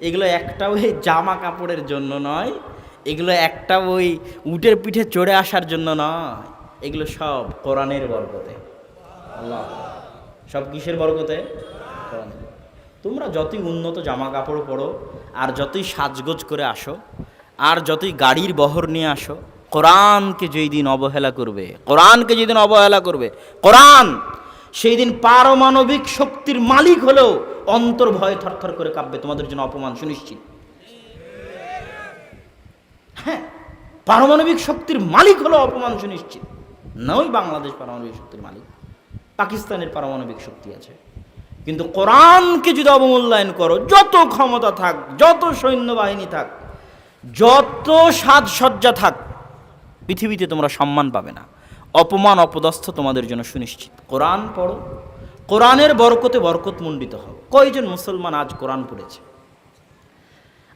এগুলো একটা ওই জামা কাপড়ের জন্য নয়, এগুলো একটা ওই উটের পিঠে চড়ে আসার জন্য নয়, এগুলো সব কোরআনের বরকতে। আল্লাহ, সব কিসের বরকতে? কোরআনের। তোমরা যতই উন্নত জামা কাপড় পরো, আর যতই সাজগোজ করে আসো, আর যতই গাড়ির বহর নিয়ে আসো, কোরআনকে যেই দিন অবহেলা করবে, কোরআনকে যেদিন অবহেলা করবে, কোরআন সেই দিন পারমাণবিক শক্তির মালিক হলেও অন্তর ভয়ে থরথর করে কাঁপবে, তোমাদের জন্য অপমান সুনিশ্চিত। হ্যাঁ, পারমাণবিক শক্তির মালিক হলো অপমান সুনিশ্চিত। নয় বাংলাদেশ পারমাণবিক শক্তির মালিক, পাকিস্তানের পারমাণবিক শক্তি আছে, কিন্তু কোরআনকে যদি অবমূল্যায়ন করো, যত ক্ষমতা থাক, যত সৈন্যবাহিনী থাক, যত সাজসজ্জা থাক, পৃথিবীতে তোমরা সম্মান পাবে না, অপমান অপদস্থ তোমাদের জন্য সুনিশ্চিত। কোরআন পড়ো, কোরআনের বরকতে বরকতমণ্ডিত হও। কয়জন মুসলমান আজ কোরআন পড়েছে?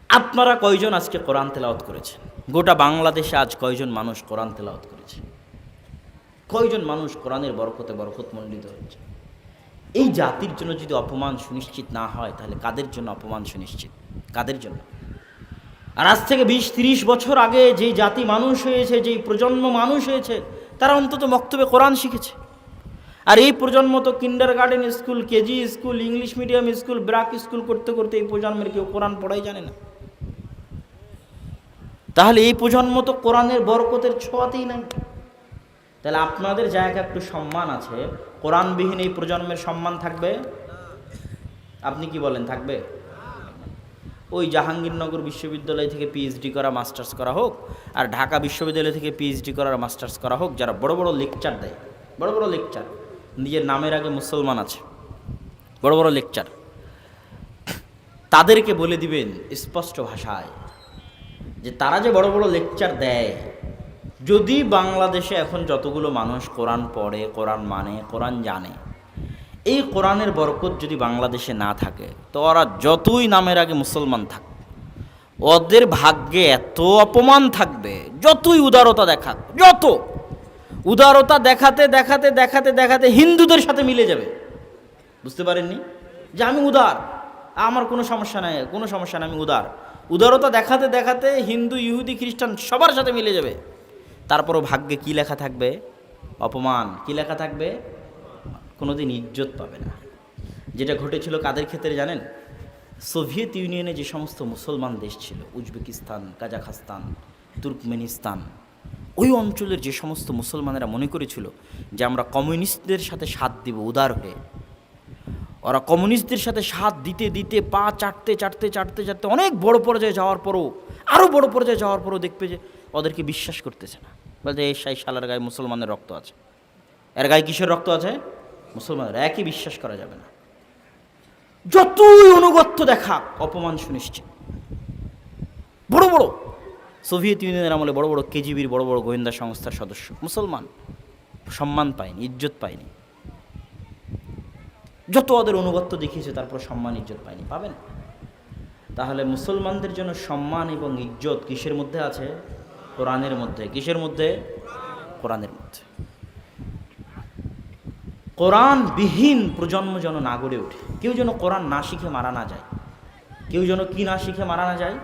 আপনারা কয়জন আজকে কোরআন তেলাওয়াত করেছেন? গোটা বাংলাদেশে আজ কয়জন মানুষ কোরআন তেলাওয়াত করেছে? কয়জন মানুষ কোরআনের বরকতে বরকতমণ্ডিত হয়েছে? এই জাতির জন্য যদি অপমান সুনিশ্চিত না হয়, তাহলে কাদের জন্য অপমান সুনিশ্চিত? কাদের জন্য? আর আজ থেকে 20-30 বছর আগে যেই জাতি মানুষ হয়েছে, যেই প্রজন্ম মানুষ হয়েছে, তারা অন্তত মক্তবে কোরআন শিখেছে। আর এই প্রজন্ম তো kindergarten school, KG school, English medium school, BRAC school করতে করতে এই প্রজন্মের কেউ কোরআন পড়াই জানে না। তাহলে এই প্রজন্ম তো কোরআনের বরকতের ছোঁয়াতেই নাই। তাহলে আপনাদের জায়গা একটু সম্মান আছে, কোরআনবিহীন এই প্রজন্মের সম্মান থাকবে? আপনি কি বলেন, থাকবে? ওই জাহাঙ্গীরনগর বিশ্ববিদ্যালয় থেকে পিএইচডি করা, মাস্টার্স করা হোক, আর ঢাকা বিশ্ববিদ্যালয় থেকে পিএইচডি করা, মাস্টার্স করা হোক, যারা বড় বড় লেকচার দেয়, বড় বড় লেকচার, নিজের নামের আগে মুসলমান আছে, বড় বড় লেকচার, তাদেরকে বলে দিবেন স্পষ্ট ভাষায় যে তারা যে বড় বড় লেকচার দেয়, যদি বাংলাদেশে এখন যতগুলো মানুষ কোরআন পড়ে, কোরআন মানে, কোরআন জানে, এই কোরআনের বরকত যদি বাংলাদেশে না থাকে, তো ওরা যতই নামের আগে মুসলমান থাক, ওদের ভাগ্যে এত অপমান থাকবে। যতই উদারতা দেখাক, যত উদারতা দেখাতে দেখাতে দেখাতে দেখাতে হিন্দুদের সাথে মিলে যাবে। বুঝতে পারেননি যে আমি উদার, আমার কোনো সমস্যা নাই, কোনো সমস্যা নাই, আমি উদার। উদারতা দেখাতে দেখাতে হিন্দু, ইহুদি, খ্রিস্টান সবার সাথে মিলে যাবে। তারপরও ভাগ্যে কি লেখা থাকবে? অপমান। কি লেখা থাকবে? কোনোদিন ইজ্জত পাবে না। যেটা ঘটেছিল কাদের ক্ষেত্রে জানেন? সোভিয়েত ইউনিয়নে যে সমস্ত মুসলমান দেশ ছিল, উজবেকিস্তান, কাজাখস্তান, তুর্কমেনিস্তান, ওই অঞ্চলের যে সমস্ত মুসলমানেরা মনে করেছিল যে আমরা কমিউনিস্টদের সাথে সাথ দিব উদার হয়ে, ওরা কমিউনিস্টদের সাথে সাথ দিতে দিতে পা চাটতে চাটতে চাটতে চাটতে অনেক বড় পর্যায়ে যাওয়ার পরও, আরও বড় পর্যায়ে যাওয়ার পরও দেখবে যে ওদেরকে বিশ্বাস করতেছে না। বলতে এই শালার গায়ে মুসলমানের রক্ত আছে, এর গায়ে কিসের রক্ত আছে? মুসলমানের। একই বিশ্বাস করা যাবে না। যতই অনুগত্য দেখা, অপমান সুনিশ্চিত। বড় বড় সোভিয়েত ইউনিয়নের আমলে বড় বড় কেজিবির, বড় বড় গোয়েন্দা সংস্থার সদস্য মুসলমান, সম্মান পায়নি, ইজ্জত পায়নি। যত ওদের অনুগত্য দেখিয়েছে, তারপর সম্মান ইজ্জত পায়নি, পাবেন। তাহলে মুসলমানদের জন্য সম্মান এবং ইজ্জত কিসের মধ্যে আছে? কোরআনের মধ্যে। কিসের মধ্যে? কোরআনের মধ্যে। কোরআনবিহীন প্রজন্ম যেন না গড়ে ওঠে। কেউ যেন কোরআন না শিখে মারা না যায়। কেউ যেন কি না শিখে মারা না যায়?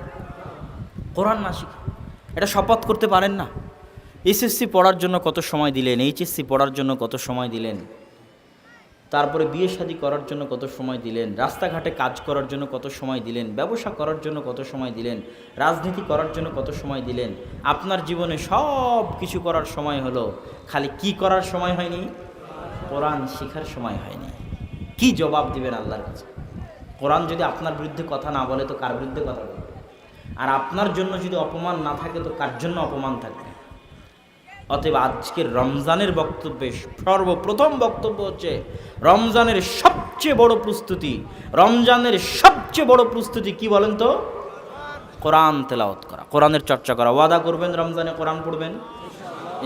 কোরআন না শিখে। এটা শপথ করতে পারেন না? এসএসসি পড়ার জন্য কত সময় দিলেন, এইচএসসি পড়ার জন্য কত সময় দিলেন, তারপরে বিয়ে শাদী করার জন্য কত সময় দিলেন, রাস্তাঘাটে কাজ করার জন্য কত সময় দিলেন, ব্যবসা করার জন্য কত সময় দিলেন, রাজনীতি করার জন্য কত সময় দিলেন। আপনার জীবনে সব কিছু করার সময় হলো, খালি কি করার সময় হয়নি? কোরআন শেখার সময় হয়নি। কি জবাব দিবেন আল্লাহর কাছে? কোরআন যদি আপনার বিরুদ্ধে কথা না বলে তো কার বিরুদ্ধে কথা বলবে? আর আপনার জন্য যদি অপমান না থাকে তো কার জন্য অপমান থাকবে? অতএব আজকের রমজানের বক্তব্যে সর্বপ্রথম বক্তব্য হচ্ছে রমজানের সবচেয়ে বড় প্রস্তুতি। রমজানের সবচেয়ে বড় প্রস্তুতি কি বলেন তো? কোরআন তেলাওয়াত করা, কোরআনের চর্চা করা। ওয়াদা করবেন রমজানে কোরআন পড়বেন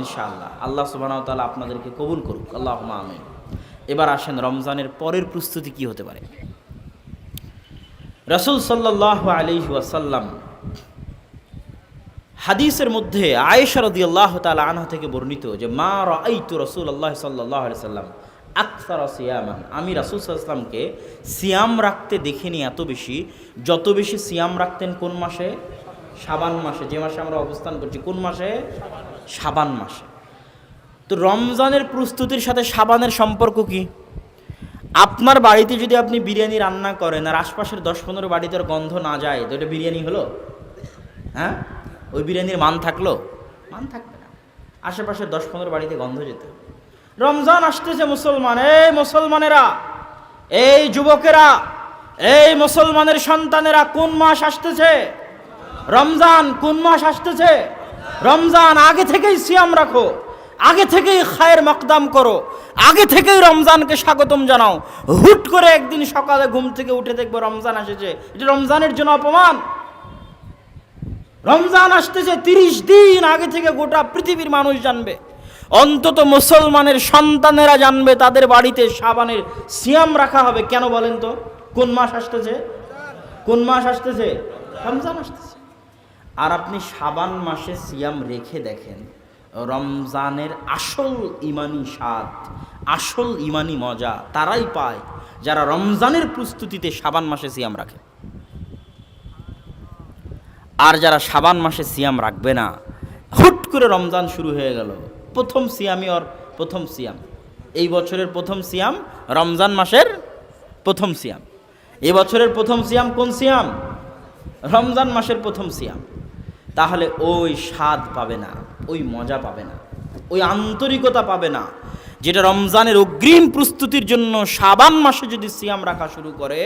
ইনশাআল্লাহ। আল্লাহ সুবহানাহু ওয়া তাআলা আপনাদেরকে কবুল করুক, আল্লাহুম্মা আমিন। এবার আসেন রমজানের পরের প্রস্তুতি কি হতে পারে। রাসূল সাল্লাল্লাহু আলাইহি ওয়াসাল্লাম হাদিসের মধ্যে আয়েশা রাদিয়াল্লাহু তাআলা আনহা থেকে বর্ণিত যে মা রাআইতু রাসূলুল্লাহ সাল্লাল্লাহু আলাইহি ওয়াসাল্লাম আকসারা সিয়ামান, আমি রাসূল সাল্লাল্লাহু আলাইহি ওয়াসাল্লামকে সিয়াম রাখতে দেখিনি এত বেশি, যত বেশি সিয়াম রাখতেন কোন মাসে? শাবান মাসে। যে মাসে আমরা অবস্থান করছি, কোন মাসে? শাবান মাসে। তো রমজানের প্রস্তুতির সাথে শাবানের সম্পর্ক কি? আপনার বাড়িতে যদি আপনি বিরিয়ানি রান্না করেন আর আশপাশের 10-15 বাড়িতে গন্ধ না যায় তো এটা বিরিয়ানি হলো? হ্যাঁ, ওই বিরিয়ানির মান থাকলো? মান থাকবে না। আশেপাশের 10-15 বাড়িতে গন্ধ যেতে হবে। রমজান আসতেছে মুসলমান, এই মুসলমানেরা, এই যুবকেরা, এই মুসলমানের সন্তানেরা, কোন মাস আসতেছে? রমজান। কোন মাস আসতেছে? রমজান। আগে থেকেই সিয়াম রাখো, আগে থেকেই খায়ের মকদাম করো, আগে থেকেই রমজানকে স্বাগতম জানাও। হুট করে একদিন সকালে ঘুম থেকে উঠে দেখবো রমজান এসেছে, এটা রমজানের জন্য অপমান। রমজান আসতেছে 30 দিন আগে থেকে গোটা পৃথিবীর মানুষ জানবে, অন্তত মুসলমানের সন্তানেরা জানবে তাদের বাড়িতে শাবানের সিয়াম রাখা হবে। কেন বলেন তো? কোন মাস আসতেছে? কোন মাস আসতেছে? রমজান আসতেছে। আর আপনি শাবান মাসে সিয়াম রেখে দেখেন, রমজানের আসল ইমানি স্বাদ, আসল ইমানি মজা তারাই পায় যারা রমজানের প্রস্তুতিতে শাবান মাসে সিয়াম রাখে। আর যারা শাবান মাসে সিয়াম রাখবে না, হুট করে রমজান শুরু হয়ে গেল, প্রথম সিয়ামই ওর প্রথম সিয়াম, এই বছরের প্রথম সিয়াম রমজান মাসের প্রথম সিয়াম। এই বছরের প্রথম সিয়াম কোন সিয়াম? রমজান মাসের প্রথম সিয়াম। তাহলে ওই স্বাদ পাবে না, ওই মজা পাবে না, ওই আন্তরিকতা পাবে না যেটা রমজানের অগ্রিম প্রস্তুতির জন্য শাবান মাসে যদি সিয়াম রাখা শুরু করে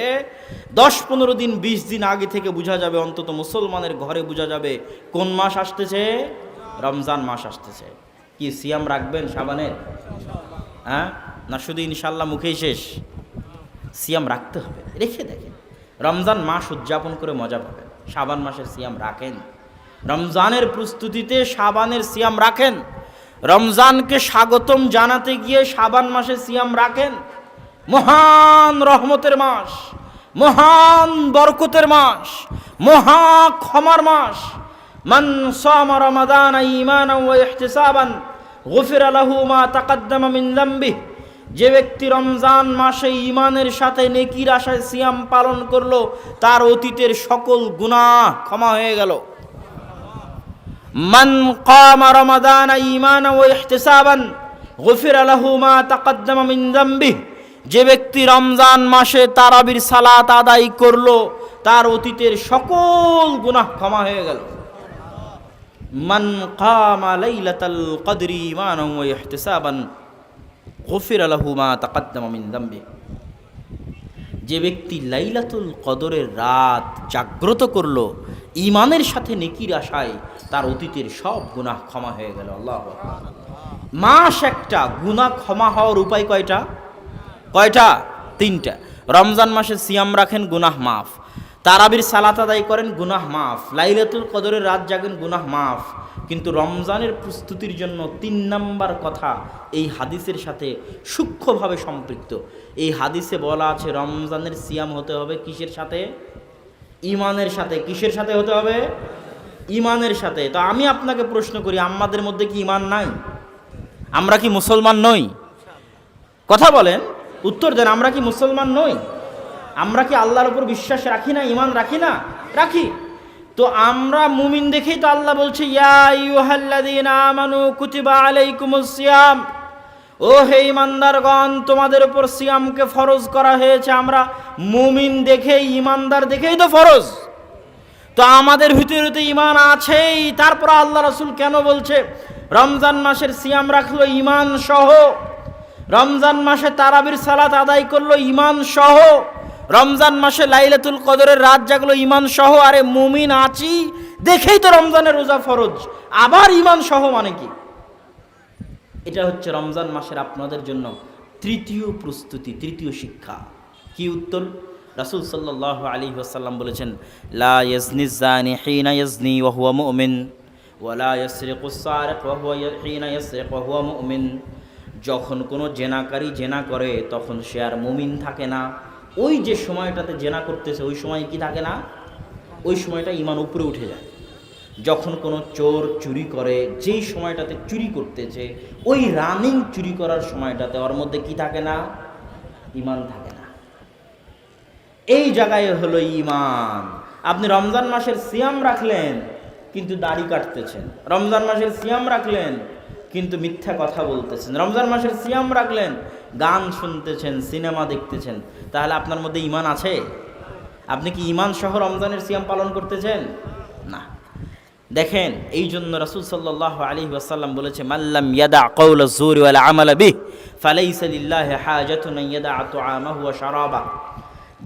10-15 দিন 20 দিন আগে থেকে বোঝা যাবে, অন্তত মুসলমানের ঘরে বোঝা যাবে কোন মাস আসতেছে? রমজান মাস আসতেছে। কি সিয়াম রাখবেন শাবানের? হ্যাঁ, না শুধু ইনশাল্লাহ মুখেই শেষ? সিয়াম রাখতে হবে, রেখে দেখেন, রমজান মাস উদযাপন করে মজা পাবেন। শাবান মাসের সিয়াম রাখেন, রমজানের প্রস্তুতিতে শাবানের সিয়াম রাখেন, রমজানকে স্বাগতম জানাতে গিয়ে শাবান মাসে সিয়াম রাখেন। মহান রহমতের মাস, মহান বরকতের মাস, মহা ক্ষমার মাস। মান সামা রমাদান ঈমানান ওয়া ইহতিসাবান গুফিরা লাহু মা তাকাদ্দামা মিন যামবিহি, যে ব্যক্তি রমজান মাসে ঈমানের সাথে নেকির আশায় সিয়াম পালন করলো তার অতীতের সকল গুনাহ ক্ষমা হয়ে গেল। মান কামা রমাদান ঈমানান ওয়া ইহতিসাবান গুফিরা লাহু মা তাকাদ্দামা মিন যামবিহি, যে ব্যক্তি রমজান মাসে তারাবির সালাত আদায় করলো তার অতীতের সকল গুনাহ ক্ষমা হয়ে গেল। মান কামা লাইলাতাল কদরি ঈমানান ওয়া ইহতিসাবান গুফিরা লাহু মা তাকাদ্দামা মিন যামবিহি, যে ব্যক্তি লাইলাতুল কদরের রাত জাগ্রত করলো ঈমানের সাথে নেকির আশায় তার অতীতের সব গুনাহ ক্ষমা হয়ে গেল। আল্লাহু আকবার। মাস একটা, গুনাহ ক্ষমা হওয়ার উপায় কয়টা? কয়টা? 3টা। রমজান মাসে সিয়াম রাখেন, গুনাহ মাফ। তারাবির সালাত আদায় করেন, গুনাহ মাফ। লাইলাতুল কদরের রাত জাগেন, গুনাহ মাফ। কিন্তু রমজানের প্রস্তুতির জন্য 3 নাম্বার কথা এই হাদিসের সাথে সূক্ষ্মভাবে সম্পৃক্ত। এই হাদিসে বলা আছে রমজানের সিয়াম হতে হবে কিসের সাথে? ঈমানের সাথে। কিসের সাথে হতে হবে? ঈমানের সাথে। তো আমি আপনাকে প্রশ্ন করি, আমাদের মধ্যে কি ঈমান নাই? আমরা কি মুসলমান নই? কথা বলেন, উত্তর দেন। আমরা কি মুসলমান নই? আমরা কি আল্লাহর উপর বিশ্বাস রাখি না, ঈমান রাখি না? রাখি। তো আমরা মুমিন দেখেই তো আল্লাহ বলছে ইয়া আইয়ুহাল্লাযীনা আমানু কুতিবা আলাইকুমুস সিয়াম ও হে ইমানদারগণ, তোমাদের উপর সিয়ামকে ফরজ করা হয়েছে। আমরা মুমিন দেখেই, ইমানদার দেখেই তো ফরজ। তো আমাদের ভিতরে তো ইমান আছেই, তারপর আল্লাহ রাসূল কেন বলছে রমজান মাসের সিয়াম রাখলো ইমান সহ, রমজান মাসে তারাবির সালাত আদায় করলো ইমান সহ, রমজান মাসে লাইলাতুল কদরের রাত জাগলো ইমান সহ। আরে মুমিন আছি দেখেই তো রমজানের রোজা ফরজ, আবার ইমান সহ মানে কি? এটা হচ্ছে রমজান মাসের আপনাদের জন্য তৃতীয় প্রস্তুতি, তৃতীয় শিক্ষা। কি উত্তর? রাসূল সাল্লাল্লাহু আলাইহি ওয়াসাল্লাম বলেছেন, লা ইয়াজনি যানি হিনা ইয়াজনি ওয়া হুয়া মুমিন ওয়া লা ইয়াসরিকু সারিক ওয়া হুয়া হিনা ইয়াসরিক ওয়া হুয়া মুমিন। যখন কোনো জেনাকারী জেনা করে তখন সে আর মুমিন থাকে না। ওই যে সময়টাতে জেনা করতেছে ওই সময় কি থাকে না? ওই সময়টা ঈমান উপরে উঠে যায়। যখন কোনো চোর চুরি করে, যেই সময়টাতে চুরি করতেছে ওই রানিং চুরি করার সময়টাতে ওর মধ্যে কি থাকে না? ঈমান থাকে না। এই জায়গায় হলো ঈমান। আপনি রমজান মাসের সিয়াম রাখলেন কিন্তু দাড়ি কাটতেছেন, রমজান মাসের সিয়াম রাখলেন কিন্তু মিথ্যা কথা বলতেছেন, রমজান মাসের সিয়াম রাখলেন গান শুনতেছেন, সিনেমা দেখতেছেন, তাহলে আপনার মধ্যে ঈমান আছে? আপনি কি ঈমান সহ রমজানের সিয়াম পালন করতেছেন? না। দেখেন, এই জন্য রাসূল সাল্লাল্লাহু আলাইহি ওয়াসাল্লাম বলেছে, মাল্লাম ইয়াদা কাওলা যুরি ওয়াল আমালা বিহি ফালাইসা লিল্লাহি হাজাতুন ইয়াদা তুআমাহু ওয়া শারাবা।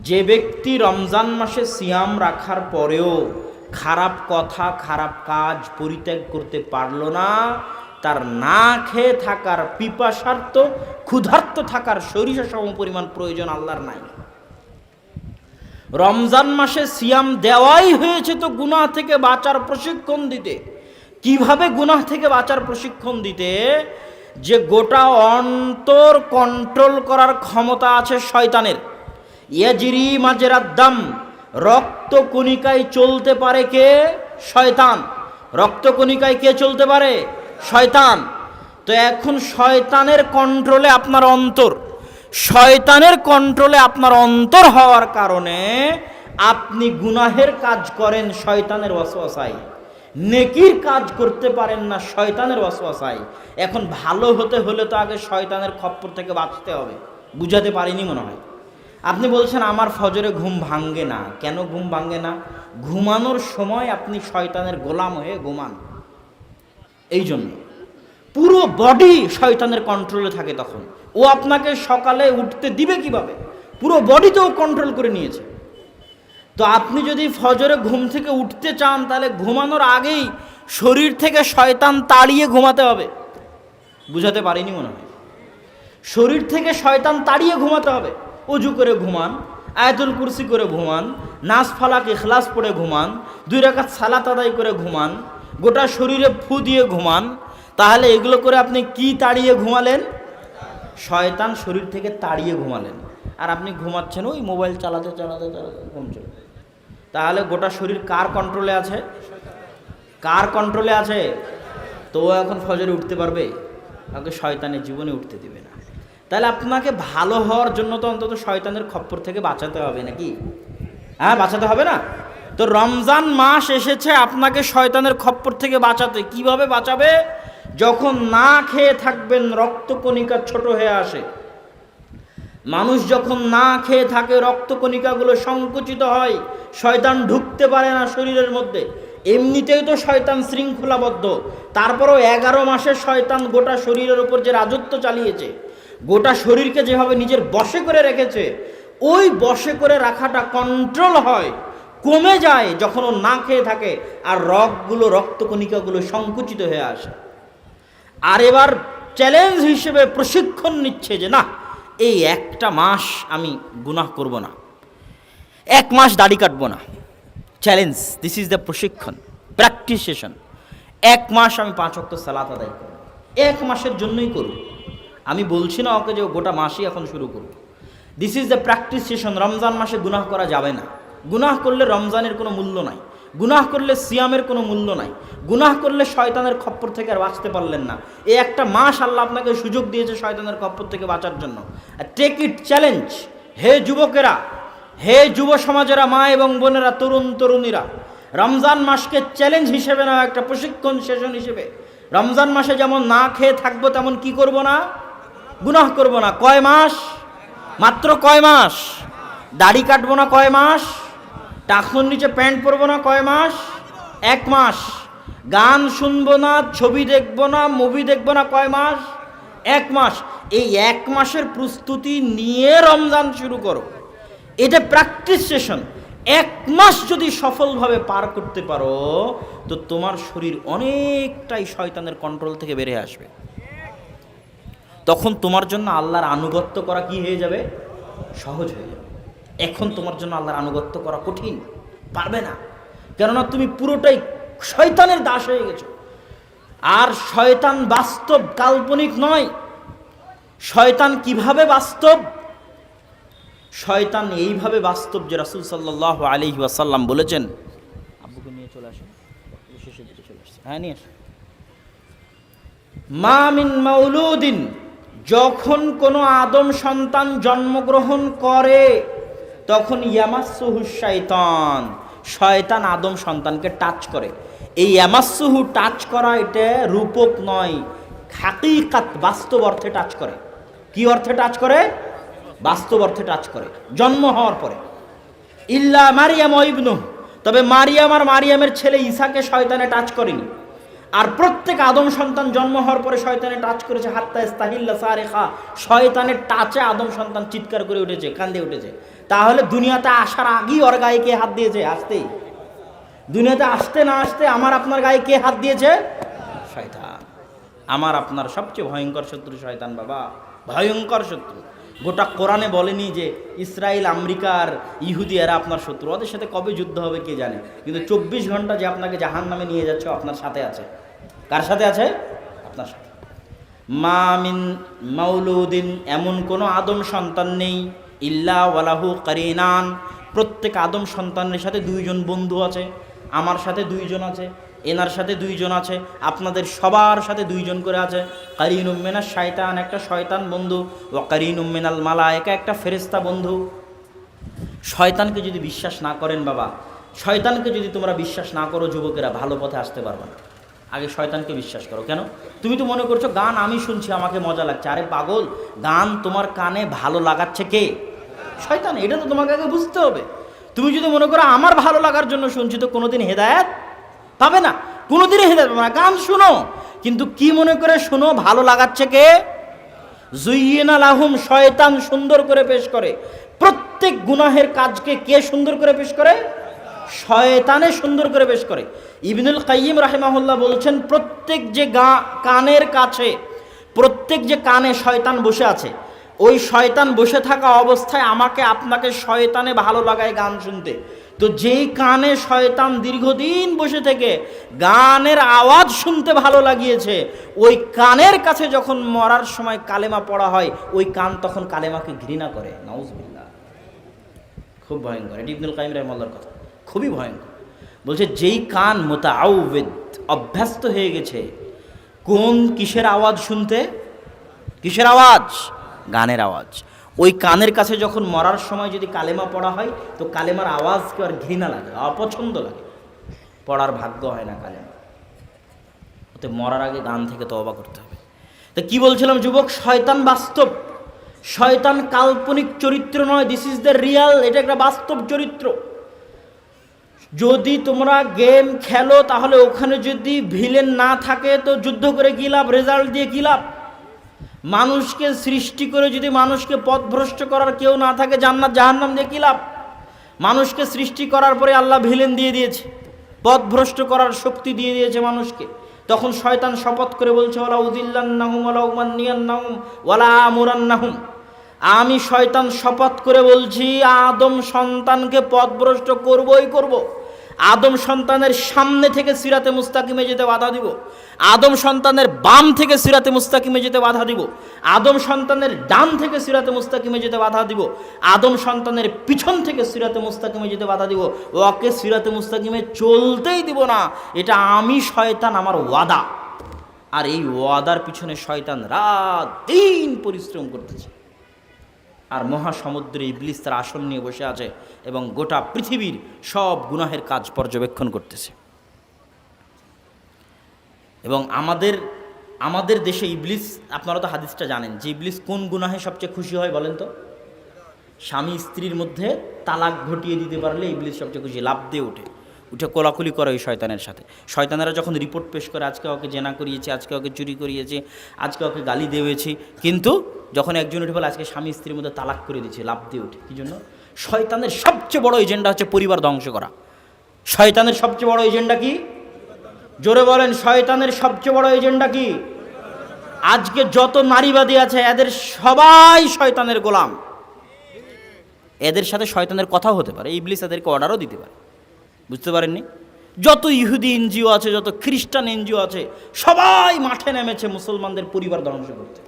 যে ব্যক্তি রমজান মাসে সিয়াম রাখার পরেও খারাপ কথা, খারাপ কাজ পরিত্যাগ করতে পারলো না, তার না খেয়ে থাকার, পিপাসার্ত, ক্ষুধার্ত থাকার সরিষা সম পরিমাণ প্রয়োজন আল্লাহর নাই। রমজান মাসে সিয়াম দেওয়াই হয়েছে তো গুনাহ থেকে বাঁচার প্রশিক্ষণ দিতে। কিভাবে গুনাহ থেকে বাঁচার প্রশিক্ষণ দিতে? যে গোটা অন্তর কন্ট্রোল করার ক্ষমতা আছে শয়তানের। ইয়াজরি মাজরাদ দাম, রক্ত কণিকায় চলতে পারে কে? শয়তান। রক্ত কণিকায় কে চলতে পারে? শয়তান। তো এখন শয়তানের কন্ট্রোলে আপনার অন্তর, শয়তানের কন্ট্রোলে আপনার অন্তর হওয়ার কারণে আপনি গুনাহের কাজ করেন শয়তানের ওয়াসওয়াসায়, নেকির কাজ করতে পারেন না শয়তানের ওয়াসওয়াসায়। এখন ভালো হতে হলে তো আগে শয়তানের খপ্পর থেকে বাঁচতে হবে। বুঝাতে পারিনি মনে হয়। আপনি বলছেন আমার ফজরে ঘুম ভাঙ্গে না। কেন ঘুম ভাঙ্গে না? ঘুমানোর সময় আপনি শয়তানের গোলাম হয়ে ঘুমান। এই জন্য পুরো বডি শয়তানের কন্ট্রোলে থাকে। তখন ও আপনাকে সকালে উঠতে দিবে কিভাবে? পুরো বডিতেও কন্ট্রোল করে নিয়েছে। তো আপনি যদি ফজরে ঘুম থেকে উঠতে চান তাহলে ঘুমানোর আগেই শরীর থেকে শয়তান তাড়িয়ে ঘুমাতে হবে। বুঝাতে পারিনি মনে হয়। শরীর থেকে শয়তান তাড়িয়ে ঘুমাতে হবে। ওযু করে ঘুমান, আয়াতুল কুরসি করে ঘুমান, নাস ফালাক ইখলাস পড়ে ঘুমান, 2 রাকাত সালাত আদায় করে ঘুমান, গোটা শরীরে ফু দিয়ে ঘুমান। তাহলে এগুলো করে আপনি কি তাড়িয়ে ঘুমালেন? শয়তান শরীর থেকে তাড়িয়ে ঘুমালেন। আর আপনি ঘুমাচ্ছেন ওই মোবাইল চালাতে চালাতে চালাতে ঘুম চলে। তাহলে গোটা শরীর কার কন্ট্রোলে আছে? কার কন্ট্রোলে আছে? তো এখন ফজরে উঠতে পারবে? তাকে শয়তানের জীবনে উঠতে দিবে না। তাহলে আপনাকে ভালো হওয়ার জন্য তো অন্তত শয়তানের খপ্পর থেকে বাঁচাতে হবে নাকি? হ্যাঁ, বাঁচাতে হবে না? তো রমজান মাস এসেছে আপনাকে শয়তানের খপ্পর থেকে বাঁচাতে। কিভাবে বাঁচাবে? যখন না খেয়ে থাকবেন রক্তকণিকা ছোট হয়ে আসে। মানুষ যখন না খেয়ে থাকে রক্তকণিকাগুলো সংকুচিত হয়, শয়তান ঢুকতে পারে না শরীরের মধ্যে। এমনিতেই তো শয়তান শৃঙ্খলাবদ্ধ, তারপরও 11 মাসে শয়তান গোটা শরীরের উপর যে রাজত্ব চালিয়েছে, গোটা শরীরকে যেভাবে নিজের বশে করে রেখেছে, ওই বশে করে রাখাটা কন্ট্রোল হয়, কমে যায় যখন ও না খেয়ে থাকে আর রক্তকণিকাগুলো সংকুচিত হয়ে আসে। আর এবার চ্যালেঞ্জ হিসেবে প্রশিক্ষণ নিচ্ছে যে না, এই একটা মাস আমি গুনাহ করব না, 1 মাস দাড়ি কাটবো না। চ্যালেঞ্জ, দিস ইজ দ্য প্রশিক্ষণ, প্র্যাকটিস সেশন। 1 মাস আমি 5 ওয়াক্ত সালাত আদায় করব। 1 মাসের জন্যই করব। আমি বলছি না ওকে যে গোটা মাসই এখন শুরু করব। This is the practice session. Ramzan মাসে গুনাহ করা যাবে না। গুনাহ করলে রমজানের কোনো মূল্য নাই, গুনাহ করলে সিয়ামের কোনো মূল্য নাই, গুনাহ করলে শয়তানের খপ্পর থেকে আর বাঁচতে পারলেন না। এই একটা মাস আল্লাহ আপনাকে সুযোগ দিয়েছে শয়তানের খপ্পর থেকে বাঁচার জন্য। Take it challenge. হে যুবকেরা, হে যুব সমাজেরা, মা এবং বোনেরা, তরুণ তরুণীরা, রমজান মাসকে চ্যালেঞ্জ হিসেবে না, একটা প্রশিক্ষণ সেশন হিসেবে। রমজান মাসে যেমন না খেয়ে থাকবো তেমন কি করব না? গুনাহ করব না। কয় মাস? মাত্র কয় মাস? দাড়ি কাটবো না কয় মাস? টাকনুর নিচে প্যান্ট পরবো না কয় মাস? 1 মাস। গান শুনবো না, ছবি দেখবো না, মুভি দেখবো না কয় মাস? 1 মাস। এই 1 মাসের প্রস্তুতি নিয়ে রমজান শুরু করো। এটা প্র্যাকটিস সেশন। 1 মাস যদি সফলভাবে পার করতে পারো তো তোমার শরীর অনেকটাই শয়তানের কন্ট্রোল থেকে বেরিয়ে আসবে। তখন তোমার জন্য আল্লাহর আনুগত্য করা কি হয়ে যাবে? সহজ হয়ে যাবে। এখন তোমার জন্য আল্লাহর আনুগত্য করা কঠিন, পারবে না। কেননা তুমি পুরোটাই শয়তানের দাস হয়ে গেছো। আর শয়তান বাস্তব, কাল্পনিক নয়। শয়তান কিভাবে বাস্তব? শয়তান এইভাবে বাস্তব যে রাসূল সাল্লাল্লাহু আলাইহি ওয়াসাল্লাম বলেছেন, আব্বুকে নিয়ে চলে আসেন, শেষের দিকে চলে আসছে, হ্যাঁ নিয়ে আসেন। মা মিন মাউলুদিন, যখন কোনো আদম সন্তান জন্মগ্রহণ করে তখন ইয়ামাসসুহু শাইতান, শয়তান আদম সন্তানকে টাচ করে। এই ইয়ামাসসুহু টাচ করা এটা রূপক নয়, হাকিকাত, বাস্তব অর্থে টাচ করে। কি অর্থে টাচ করে? বাস্তব অর্থে টাচ করে জন্ম হওয়ার পরে। ইল্লা মারিয়াম ও ইবনু, তবে মারিয়াম আর মারিয়ামের ছেলে ঈসাকে শয়তানে টাচ করেনি। আর প্রত্যেক আদম সন্তান জন্ম হওয়ার পরে শয়তানে টাচ করেছে। হাত্তা ইস্তাহিল্লা সারেখা, শয়তানের টাচে আদম সন্তান চিৎকার করে উঠেছে, কান্দে উঠেছে। তাহলে দুনিয়াতে আসার আগেই ওর গায়ে কে হাত দিয়েছে? আসতেই দুনিয়াতে আসতে না আসতে আমার আপনার গায়ে কে হাত দিয়েছে? শয়তান। আমার আপনার সবচেয়ে ভয়ঙ্কর শত্রু শয়তান বাবা, ভয়ঙ্কর শত্রু। গোটা কোরআনে বলেনি যে ইসরায়েল, আমেরিকার, ইহুদি এরা আপনার শত্রু, ওদের সাথে কবে যুদ্ধ হবে কে জানে। কিন্তু 24 ঘন্টা যে আপনাকে জাহান্নামে নিয়ে যাচ্ছে আপনার সাথে আছে। কার সাথে আছে? আপনার সাথে। মা মিন মাউলুদিন, এমন কোনো আদম সন্তান নেই, ইল্লা ওয়ালাহু কারিনান, প্রত্যেক আদম সন্তানের সাথে 2 জন বন্ধু আছে। আমার সাথে 2 জন আছে, এনার সাথে 2 জন আছে, আপনাদের সবার সাথে 2 জন করে আছে। কারিনুম মিনাশ শায়তান, একটা শয়তান বন্ধু, ওয়া কারিনুম মিনাল মালায়েকা, একটা ফেরেশতা বন্ধু। শয়তানকে যদি বিশ্বাস না করেন বাবা, শয়তানকে যদি তোমরা বিশ্বাস না করো যুবকেরা, ভালো পথে আসতে পারবে না। আগে শয়তানকে বিশ্বাস করো। কেন? তুমি তো মনে করছো গান আমি শুনছি আমাকে মজা লাগছে। আরে পাগল, গান তোমার কানে ভালো লাগাচ্ছে কে? শয়তান। এটা তো তোমাকে আগে বুঝতে হবে। তুমি যদি মনে করো আমার ভালো লাগার জন্য শুনছি, তো কোনোদিন হেদায়েত পাবে না, কোনোদিনই হেদায়েত পাবে না। গান শুনো, কিন্তু কি মনে করে শোনো? ভালো লাগাচ্ছে কে? যুইয়িনা লাহুম, শয়তান সুন্দর করে পেশ করে। প্রত্যেক গুনাহের কাজকে কে সুন্দর করে পেশ করে? শয়তানে সুন্দর করে পেশ করে। ইবনুল কাইয়িম রাহিমাহুল্লাহ বলছেন, প্রত্যেক যে কানের কাছে, প্রত্যেক যে কানে শয়তান বসে আছে, ওই শয়তান বসে থাকা অবস্থায় আমাকে আপনাকে শয়তানে ভালো লাগায় গান শুনতে। তো যেই কানে শয়তান দীর্ঘদিন বসে থেকে গানের আওয়াজ শুনতে ভালো লাগিয়েছে, ওই কানের কাছে যখন মরার সময় কালেমা পড়া হয়, ওই কান তখন কালেমাকে ঘৃণা করে। নাউজুবিল্লাহ। খুব ভয়ঙ্কর। এটি ইবনুল কাইয়িম রাহিমাহুল্লাহর কথা, খুবই ভয়ঙ্কর। বলছে যেই কান মুতাআউযিদ, অভ্যস্ত হয়ে গেছে কোন কিসের আওয়াজ শুনতে? কিসের আওয়াজ? গানের আওয়াজ। ওই কানের কাছে যখন মরার সময় যদি কালেমা পড়া হয়, তো কালেমার আওয়াজকে আর ঘৃণা লাগে, অপছন্দ লাগে, পড়ার ভাগ্য হয় না কালেমা। ওতে মরার আগে গান থেকে তওবা করতে হবে। তো কি বলছিলাম যুবক? শয়তান বাস্তব, শয়তান কাল্পনিক চরিত্র নয়, দিস ইজ দ্য রিয়াল। এটা একটা বাস্তব চরিত্র। যদি তোমরা গেম খেলো, তাহলে ওখানে যদি ভিলেন না থাকে তো যুদ্ধ করে কী লাভ? রেজাল্ট দিয়ে কী লাভ? মানুষকে সৃষ্টি করে যদি মানুষকে পথভ্রষ্ট করার কেউ না থাকে, জান্নাত জাহান্নাম দিয়ে কী লাভ? মানুষকে সৃষ্টি করার পরে আল্লাহ ভিলেন দিয়ে দিয়েছে, পথভ্রষ্ট করার শক্তি দিয়ে দিয়েছে মানুষকে। তখন শয়তান শপথ করে বলছে, ওয়ালা উযিল্লান্নাহুম ওয়ালা উমান্নিয়ান্নাহুম ওয়ালা আমুরান্নাহুম, আমি শয়তান শপথ করে বলছি আদম সন্তানকে পথভ্রষ্ট করবই করব। আদম সন্তানের সামনে থেকে সিরাতে মুস্তাকিমে যেতে বাধা দিব, আদম সন্তানের বাম থেকে সিরাতে মুস্তাকিমে যেতে বাধা দিব, আদম সন্তানের ডান থেকে সিরাতে মুস্তাকিমে যেতে বাধা দিব, আদম সন্তানের পিছন থেকে সিরাতে মুস্তাকিমে যেতে বাধা দিব। ওকে সিরাতে মুস্তাকিমে চলতেই দিব না। এটা আমি শয়তান, আমার ওয়াদা। আর এই ওয়াদার পিছনে শয়তান রাত দিন পরিশ্রম করতেছে। আর মহাসমুদ্রে ইবলিস তার আসন নিয়ে বসে আছে এবং গোটা পৃথিবীর সব গুনাহের কাজ পর্যবেক্ষণ করতেছে। এবং আমাদের আমাদের দেশে ইবলিস, আপনারা তো হাদিসটা জানেন যে ইবলিস কোন গুনাহে সবচেয়ে খুশি হয় বলেন তো? স্বামী স্ত্রীর মধ্যে তালাক ঘটিয়ে দিতে পারলে ইবলিস সবচেয়ে খুশি, লাফ দিয়ে উঠে কোলাকুলি করে ওই শয়তানের সাথে। শয়তানেরা যখন রিপোর্ট পেশ করে আজকে ওকে জেনা করিয়েছে, আজকে ওকে চুরি করিয়েছে, আজকে ওকে গালি দিয়েছি, কিন্তু যখন একজন উঠে বলে আজকে স্বামী স্ত্রীর মধ্যে তালাক করে দিচ্ছে, লাফ দিয়ে উঠে। কী জন্য? শয়তানের সবচেয়ে বড় এজেন্ডা হচ্ছে পরিবার ধ্বংস করা। শয়তানের সবচেয়ে বড় এজেন্ডা কি? জোরে বলেন, শয়তানের সবচেয়ে বড় এজেন্ডা কি? আজকে যত নারীবাদী আছে এদের সবাই শয়তানের গোলাম। এদের সাথে শয়তানের কথাও হতে পারে, ইবলিস এদেরকে অর্ডারও দিতে পারে। বুঝতে পারেননি? যত ইহুদি এনজিও আছে, যত খ্রিস্টান এনজিও আছে, সবাই মাঠে নেমেছে মুসলমানদের পরিবার ধ্বংস করতে।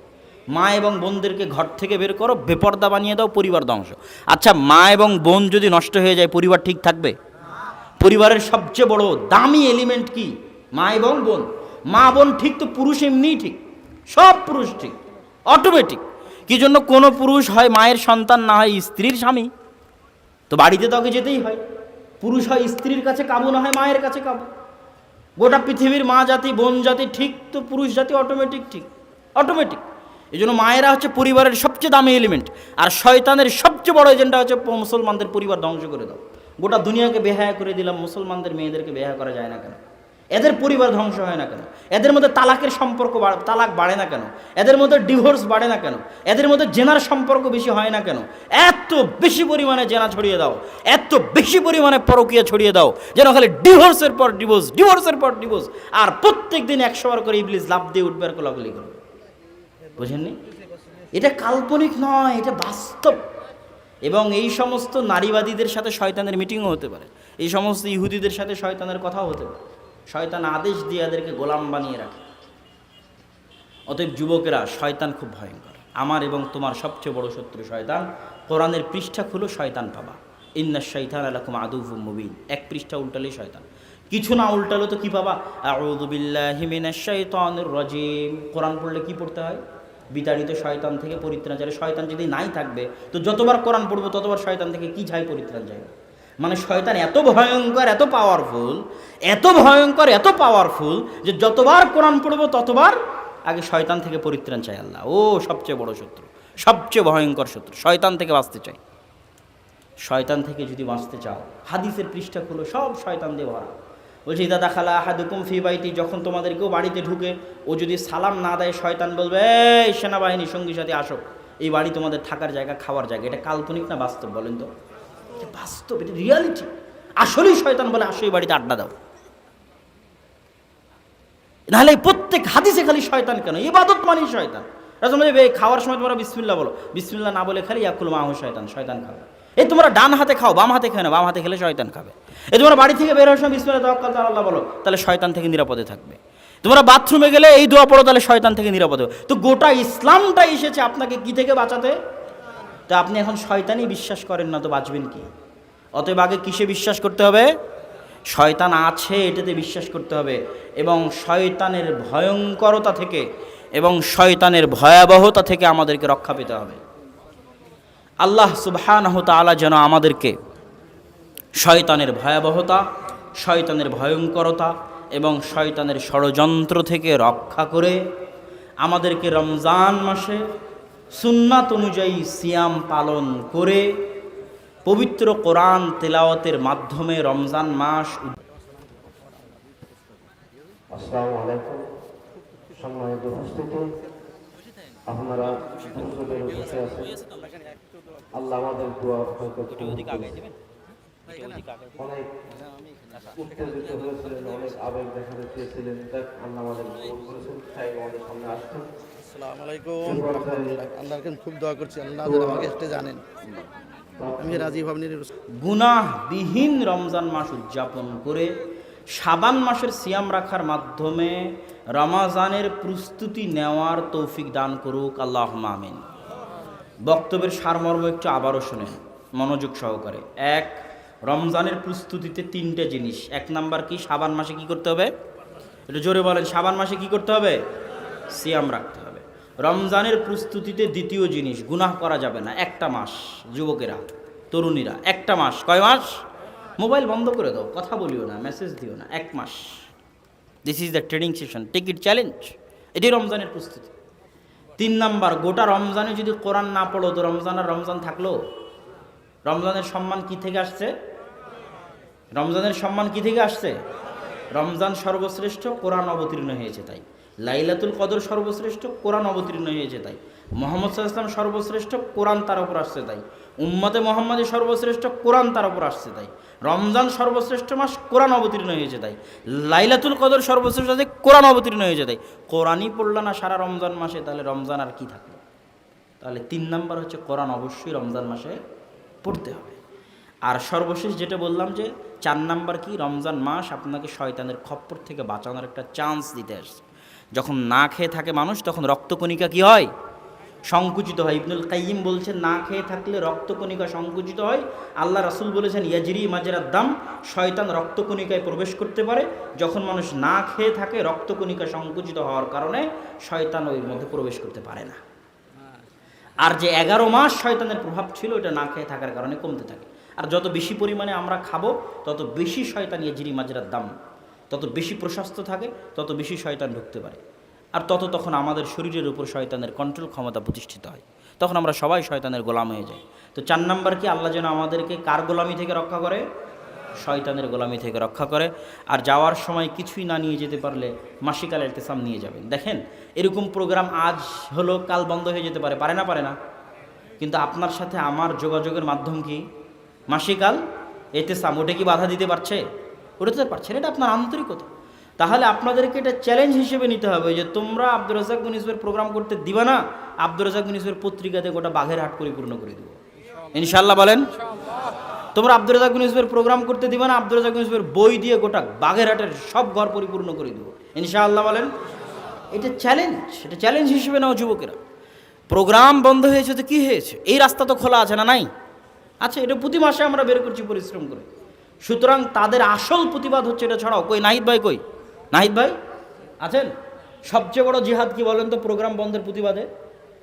মা এবং বোনদেরকে ঘর থেকে বের করো, বেপর্দা বানিয়ে দাও, পরিবার ধ্বংস। আচ্ছা, মা এবং বোন যদি নষ্ট হয়ে যায় পরিবার ঠিক থাকবে? পরিবারের সবচেয়ে বড় দামি এলিমেন্ট কি? মা এবং বোন। মা বোন ঠিক তো পুরুষ এমনিই ঠিক, সব পুরুষ ঠিক, অটোমেটিক। কি জন্য? কোনো পুরুষ হয় মায়ের সন্তান, না হয় স্ত্রীর স্বামী। তো বাড়িতে তোকে যেতেই হয়। পুরুষ হয় স্ত্রীর কাছে কাবু, না হয় মায়ের কাছে কাবু। গোটা পৃথিবীর মা জাতি, বোন জাতি ঠিক তো পুরুষ জাতি অটোমেটিক ঠিক, অটোমেটিক। এই জন্য মায়েরা হচ্ছে পরিবারের সবচেয়ে দামি এলিমেন্ট। আর শয়তানের সবচেয়ে বড় এজেন্ডা হচ্ছে মুসলমানদের পরিবার ধ্বংস করে দাও। গোটা দুনিয়াকে বেহায়া করে দিলাম, মুসলমানদের মেয়েদেরকে বেহায়া করা যায় না কেন? এদের পরিবার ধ্বংস হয় না কেন? এদের মধ্যে তালাকের সম্পর্ক তালাক বাড়ে না কেন? এদের মধ্যে ডিভোর্স বাড়ে না কেন? এদের মধ্যে জেনার সম্পর্ক বেশি হয় না কেন? এত বেশি পরিমাণে জেনা ছড়িয়ে দাও, এত বেশি পরিমাণে পরকীয়া ছড়িয়ে দাও, যেন খালি ডিভোর্সের পর ডিভোর্স, ডিভোর্সের পর ডিভোর্স। আর প্রত্যেক দিন 100 বার করে ইবলিস লাফ দিয়ে উঠবে আর কোলাকুলি করবে। বুঝেননি? এটা কাল্পনিক নয়, এটা বাস্তব। এবং এই সমস্ত নারীবাদীদের সাথে শয়তানের মিটিংও হতে পারে, এই সমস্ত ইহুদিদের সাথে শয়তানের কথাও হতে পারে। শয়তান আদেশ দিয়ে এদেরকে গোলাম বানিয়ে রাখে। অতএব যুবকেরা, শয়তান খুব ভয়ঙ্কর। আমার এবং তোমার সবচেয়ে বড় শত্রু শয়তান। কোরআনের পৃষ্ঠা খুলো, শয়তান পাবা। ইন্নাশ শাইতানা লাকুম আদুউম মুবিন। এক পৃষ্ঠা উল্টালেই শয়তান, কিছু না উল্টালো তো কি পাবা? আউযু বিল্লাহি মিনাশ শাইতানির রাজিম। কোরআন পড়লে কি পড়তে হয়? বিতাড়িত শয়তান থেকে পরিত্রাণ চাই। শয়তান যদি নাই থাকবে তো যতবার কোরআন পড়বো ততবার শয়তান থেকে কি চাই? পরিত্রাণ চাই। মানে শয়তান এত ভয়ঙ্কর, এত পাওয়ারফুল, এত ভয়ঙ্কর, এত পাওয়ারফুল যে যতবার কোরআন পড়বো ততবার আগে শয়তান থেকে পরিত্রাণ চাই আল্লাহ। ও সবচেয়ে বড় শত্রু, সবচেয়ে ভয়ঙ্কর শত্রু। শয়তান থেকে বাঁচতে চাই। শয়তান থেকে যদি বাঁচতে চাও, হাদিসের পৃষ্ঠা খুলো, সব শয়তান দিয়ে ভরা। বলছি ইদা দাখালা আহাদুকুম ফি বাইতি, যখন তোমাদের কেউ বাড়িতে ঢুকে ও যদি সালাম না দেয়, শয়তান বলবে এই সেনাবাহিনী সঙ্গী সাথে আসো, এই বাড়ি তোমাদের থাকার জায়গা, খাওয়ার জায়গা। এটা কাল্পনিক না বাস্তব বলেন তো? এটা বাস্তব, এটা রিয়ালিটি। আসলেই শয়তান বলে আসো এই বাড়িতে আড্ডা দাও। নাহলে প্রত্যেক হাদিসে খালি শয়তান কেন? ইবাদত মানেই শয়তান। রাসূল বলে খাওয়ার সময় তোমরা বিসমিল্লাহ বলো, বিসমিল্লাহ না বলে খালি ইয়াকুল মাহু শয়তান, শয়তান খাবে। এই তোমরা ডান হাতে খাও, বাম হাতে খাও না, বাম হাতে খেলে শয়তান খাবে। এই তোমরা বাড়ি থেকে বের হওয়ার সময় বিসমিল্লাহ তাওয়াক্কালতু আলাল্লাহ বলো, তাহলে শয়তান থেকে নিরাপদে থাকবে। তোমরা বাথরুমে গেলে এই দোয়া পড়ো, তাহলে শয়তান থেকে নিরাপদে। তো গোটা ইসলামটা এসেছে আপনাকে কি থেকে বাঁচাতে? তো আপনি এখন শয়তানই বিশ্বাস করেন না, তো বাঁচবেন কি? অতএব আগে কিসে বিশ্বাস করতে হবে? শয়তান আছে এটাতে বিশ্বাস করতে হবে, এবং শয়তানের ভয়ঙ্করতা থেকে এবং শয়তানের ভয়াবহতা থেকে আমাদেরকে রক্ষা পেতে হবে। আল্লাহ সুবহানাহু তাআলা যেন আমাদেরকে শয়তানের ভয়াবহতা, শয়তানের ভয়ঙ্করতা এবং শয়তানের ষড়যন্ত্র থেকে রক্ষা করে আমাদেরকে রমজান মাসে সুন্নাত অনুযায়ী সিয়াম পালন করে পবিত্র কোরআন তেলাওয়াতের মাধ্যমে রমজান মাস। আসসালামু আলাইকুম। সম্মানিত উপস্থিতি, আপনারা বসে আছেন। আল্লাহ আমাদের দোয়া হয়তো অনেক উত্তেজিত হয়েছিলেন, অনেক আবেগ দেখাতে চেয়েছিলেন। আল্লাহ আমাদের কবুল করেছেন। তাই আমাদের সামনে আসছেন। আসসালামু আলাইকুম। আল্লাহকে খুব দোয়া করছি, আল্লাহ আমাকে এটা জানেন। আমি রাজীব ভাবনির গুনাহবিহীন রমজান মাস উদযাপন করে শাবান মাসের সিয়াম রাখার মাধ্যমে রমাজানের প্রস্তুতি নেওয়ার তৌফিক দান করুক আল্লাহুম্মা আমিন। বক্তব্যের সারমর্ম একটু আবারও শুনেন মনোযোগ সহকারে। এক, রমজানের প্রস্তুতিতে 3টে জিনিস। 1 নাম্বার কি? শাবান মাসে কি করতে হবে? একটু জোরে বলেন, শাবান মাসে কি করতে হবে? সিয়াম রাখতে হবে। রমজানের প্রস্তুতিতে 2য় জিনিস, গুনাহ করা যাবে না। 1টা মাস, যুবকেরা, তরুণীরা, 1টা মাস। কয় মাস? মোবাইল বন্ধ করে দাও, কথা বলিও না, মেসেজ দিও না। 1 মাস। This is the training session, take it challenge. এটি রমজানের প্রস্তুতি। 3 নাম্বার, গোটা রমজানে যদি কোরআন না পড়ো তো রমজান আর রমজান থাকলো? রমজানের সম্মান কি থেকে আসছে? রমজানের সম্মান কি থেকে আসছে? রমজান সর্বশ্রেষ্ঠ, কোরআন অবতীর্ণ হয়েছে তাই। লাইলাতুল কদর সর্বশ্রেষ্ঠ, কোরআন অবতীর্ণ হয়েছে তাই। মুহাম্মদ সাল্লাল্লাহু আলাইহি ওয়াসাল্লাম সর্বশ্রেষ্ঠ, কোরআন তার উপর আসছে তাই। উম্মতে মুহাম্মাদি সর্বশ্রেষ্ঠ, কোরআন তার উপর আসছে তাই। রমজান সর্বশ্রেষ্ঠ মাস, কোরআন অবতীর্ণ হয়েছে তাই। লাইলাতুল কদর সর্বশ্রেষ্ঠ, কোরআন অবতীর্ণ হয়েছে তাই। কোরআনই পড়ল না সারা রমজান মাসে, তাহলে রমজান আর কি থাকলো? তাহলে 3 নাম্বার হচ্ছে কোরআন অবশ্যই রমজান মাসে পড়তে হবে। আর সর্বশেষ যেটা বললাম যে 4 নাম্বার কি, রমজান মাস আপনাকে শয়তানের খপ্পর থেকে বাঁচানোর একটা চান্স দিতে আসছে। যখন না খেয়ে থাকে মানুষ, তখন রক্তকণিকা কি হয়? সংকুচিত হয়। ইবনুল কাইয়িম বলছেন না খেয়ে থাকলে রক্তকণিকা সংকুচিত হয়। আল্লাহ রাসূল বলেছেন ইয়াজরি মাজরাদ দাম, শয়তান রক্তকণিকায় প্রবেশ করতে পারে। যখন মানুষ না খেয়ে থাকে, রক্তকণিকা সংকুচিত হওয়ার কারণে শয়তান ওই মধ্যে প্রবেশ করতে পারে না। আর যে 11 মাস শয়তানের প্রভাব ছিল, ওটা না খেয়ে থাকার কারণে কমতে থাকে। আর যত বেশি পরিমাণে আমরা খাবো, তত বেশি শয়তান ইয়াজরি মাজরাদ দাম, তত বেশি প্রশস্ত থাকে, তত বেশি শয়তান ঢুকতে পারে। আর তখন আমাদের শরীরের উপর শয়তানের কন্ট্রোল ক্ষমতা প্রতিষ্ঠিত হয়। তখন আমরা সবাই শয়তানের গোলাম হয়ে যাই। তো 4 নাম্বার কি, আল্লাহ যেন আমাদেরকে কার গোলামি থেকে রক্ষা করে? শয়তানের গোলামি থেকে রক্ষা করে। আর যাওয়ার সময় কিছুই না নিয়ে যেতে পারলে মাসিকাল ইলতিসাম নিয়ে যাবেন। দেখেন, এরকম প্রোগ্রাম আজ হলো, কাল বন্ধ হয়ে যেতে পারে, পারে না? পারে না। কিন্তু আপনার সাথে আমার যোগাযোগের মাধ্যম কি? মাসিকাল ইলতিসাম। ওটা কি বাধা দিতে পারছে? ওটা তো পারছে না। এটা আপনার আন্তরিকতা। তাহলে আপনাদেরকে এটা চ্যালেঞ্জ হিসেবে নিতে হবে যে তোমরা আব্দুর রাজ্জাক বিন ইউসুফের প্রোগ্রাম করতে দিবা না, আব্দুর রাজ্জাক বিন ইউসুফের পত্রিকাতে গোটা বাঘের হাট পরিপূর্ণ করে দেবো ইনশাআল্লাহ। বলেন, তোমরা আব্দুর রাজ্জাক বিন ইউসুফের প্রোগ্রাম করতে দিবা না, আব্দুর রাজ্জাক বিন ইউসুফের বই দিয়ে গোটা বাঘের হাটের সব ঘর পরিপূর্ণ করে দেবো ইনশাআল্লাহ। বলেন, এটা চ্যালেঞ্জ, এটা চ্যালেঞ্জ হিসেবে নাও যুবকেরা। প্রোগ্রাম বন্ধ হয়েছে তো কি হয়েছে? এই রাস্তা তো খোলা আছে না? নাই? আচ্ছা, এটা প্রতি মাসে আমরা বের করছি পরিশ্রম করে। সুতরাং তাদের আসল প্রতিবাদ হচ্ছে এটা ছাড়াও। কই নাহিদ ভাই? কই নাহিদ ভাই আছেন? সবচেয়ে বড় জিহাদ কি বলেন তো প্রোগ্রাম বন্ধের প্রতিবাদে?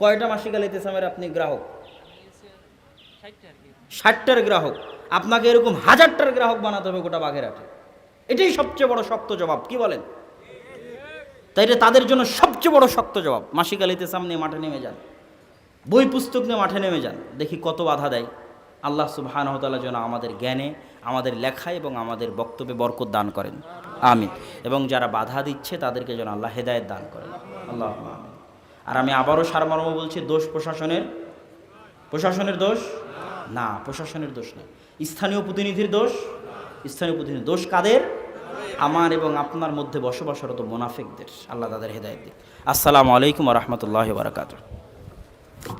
কয়টা মাসিকাল ইলতিসামের আপনি গ্রাহক? 60টার গ্রাহক। আপনাকে এরকম 1000টার গ্রাহক বানাতে হবে গোটা বাঘেরহাটে। এটাই সবচেয়ে বড় শক্ত জবাব। কি বলেন? তাই এটা তাদের জন্য সবচেয়ে বড় শক্ত জবাব। মাসিকাল ইলতিসাম নিয়ে মাঠে নেমে যান, বই পুস্তক নিয়ে মাঠে নেমে যান, দেখি কত বাধা দেয়। আল্লাহ সুবহানাহু ওয়া তাআলা যেন আমাদের জ্ঞানে, আমাদের লেখায় এবং আমাদের বক্তব্যে বরকত দান করেন, আমিন। এবং যারা বাধা দিচ্ছে তাদেরকে যেন আল্লাহ হেদায়েত দান করেন, আল্লাহ আমিন। আর আমি আবারও সারমর্ম বলছি, দোষ প্রশাসনের? প্রশাসনের দোষ না, প্রশাসনের দোষ না, স্থানীয় প্রতিনিধির দোষ। স্থানীয় প্রতিনিধির দোষ কাদের? আমার এবং আপনার মধ্যে বসবাসরত মুনাফিকদের। আল্লাহ তাদের হেদায়েত দিন। আসসালামু আলাইকুম ওয়া রাহমাতুল্লাহি ওয়া বারাকাতুহু।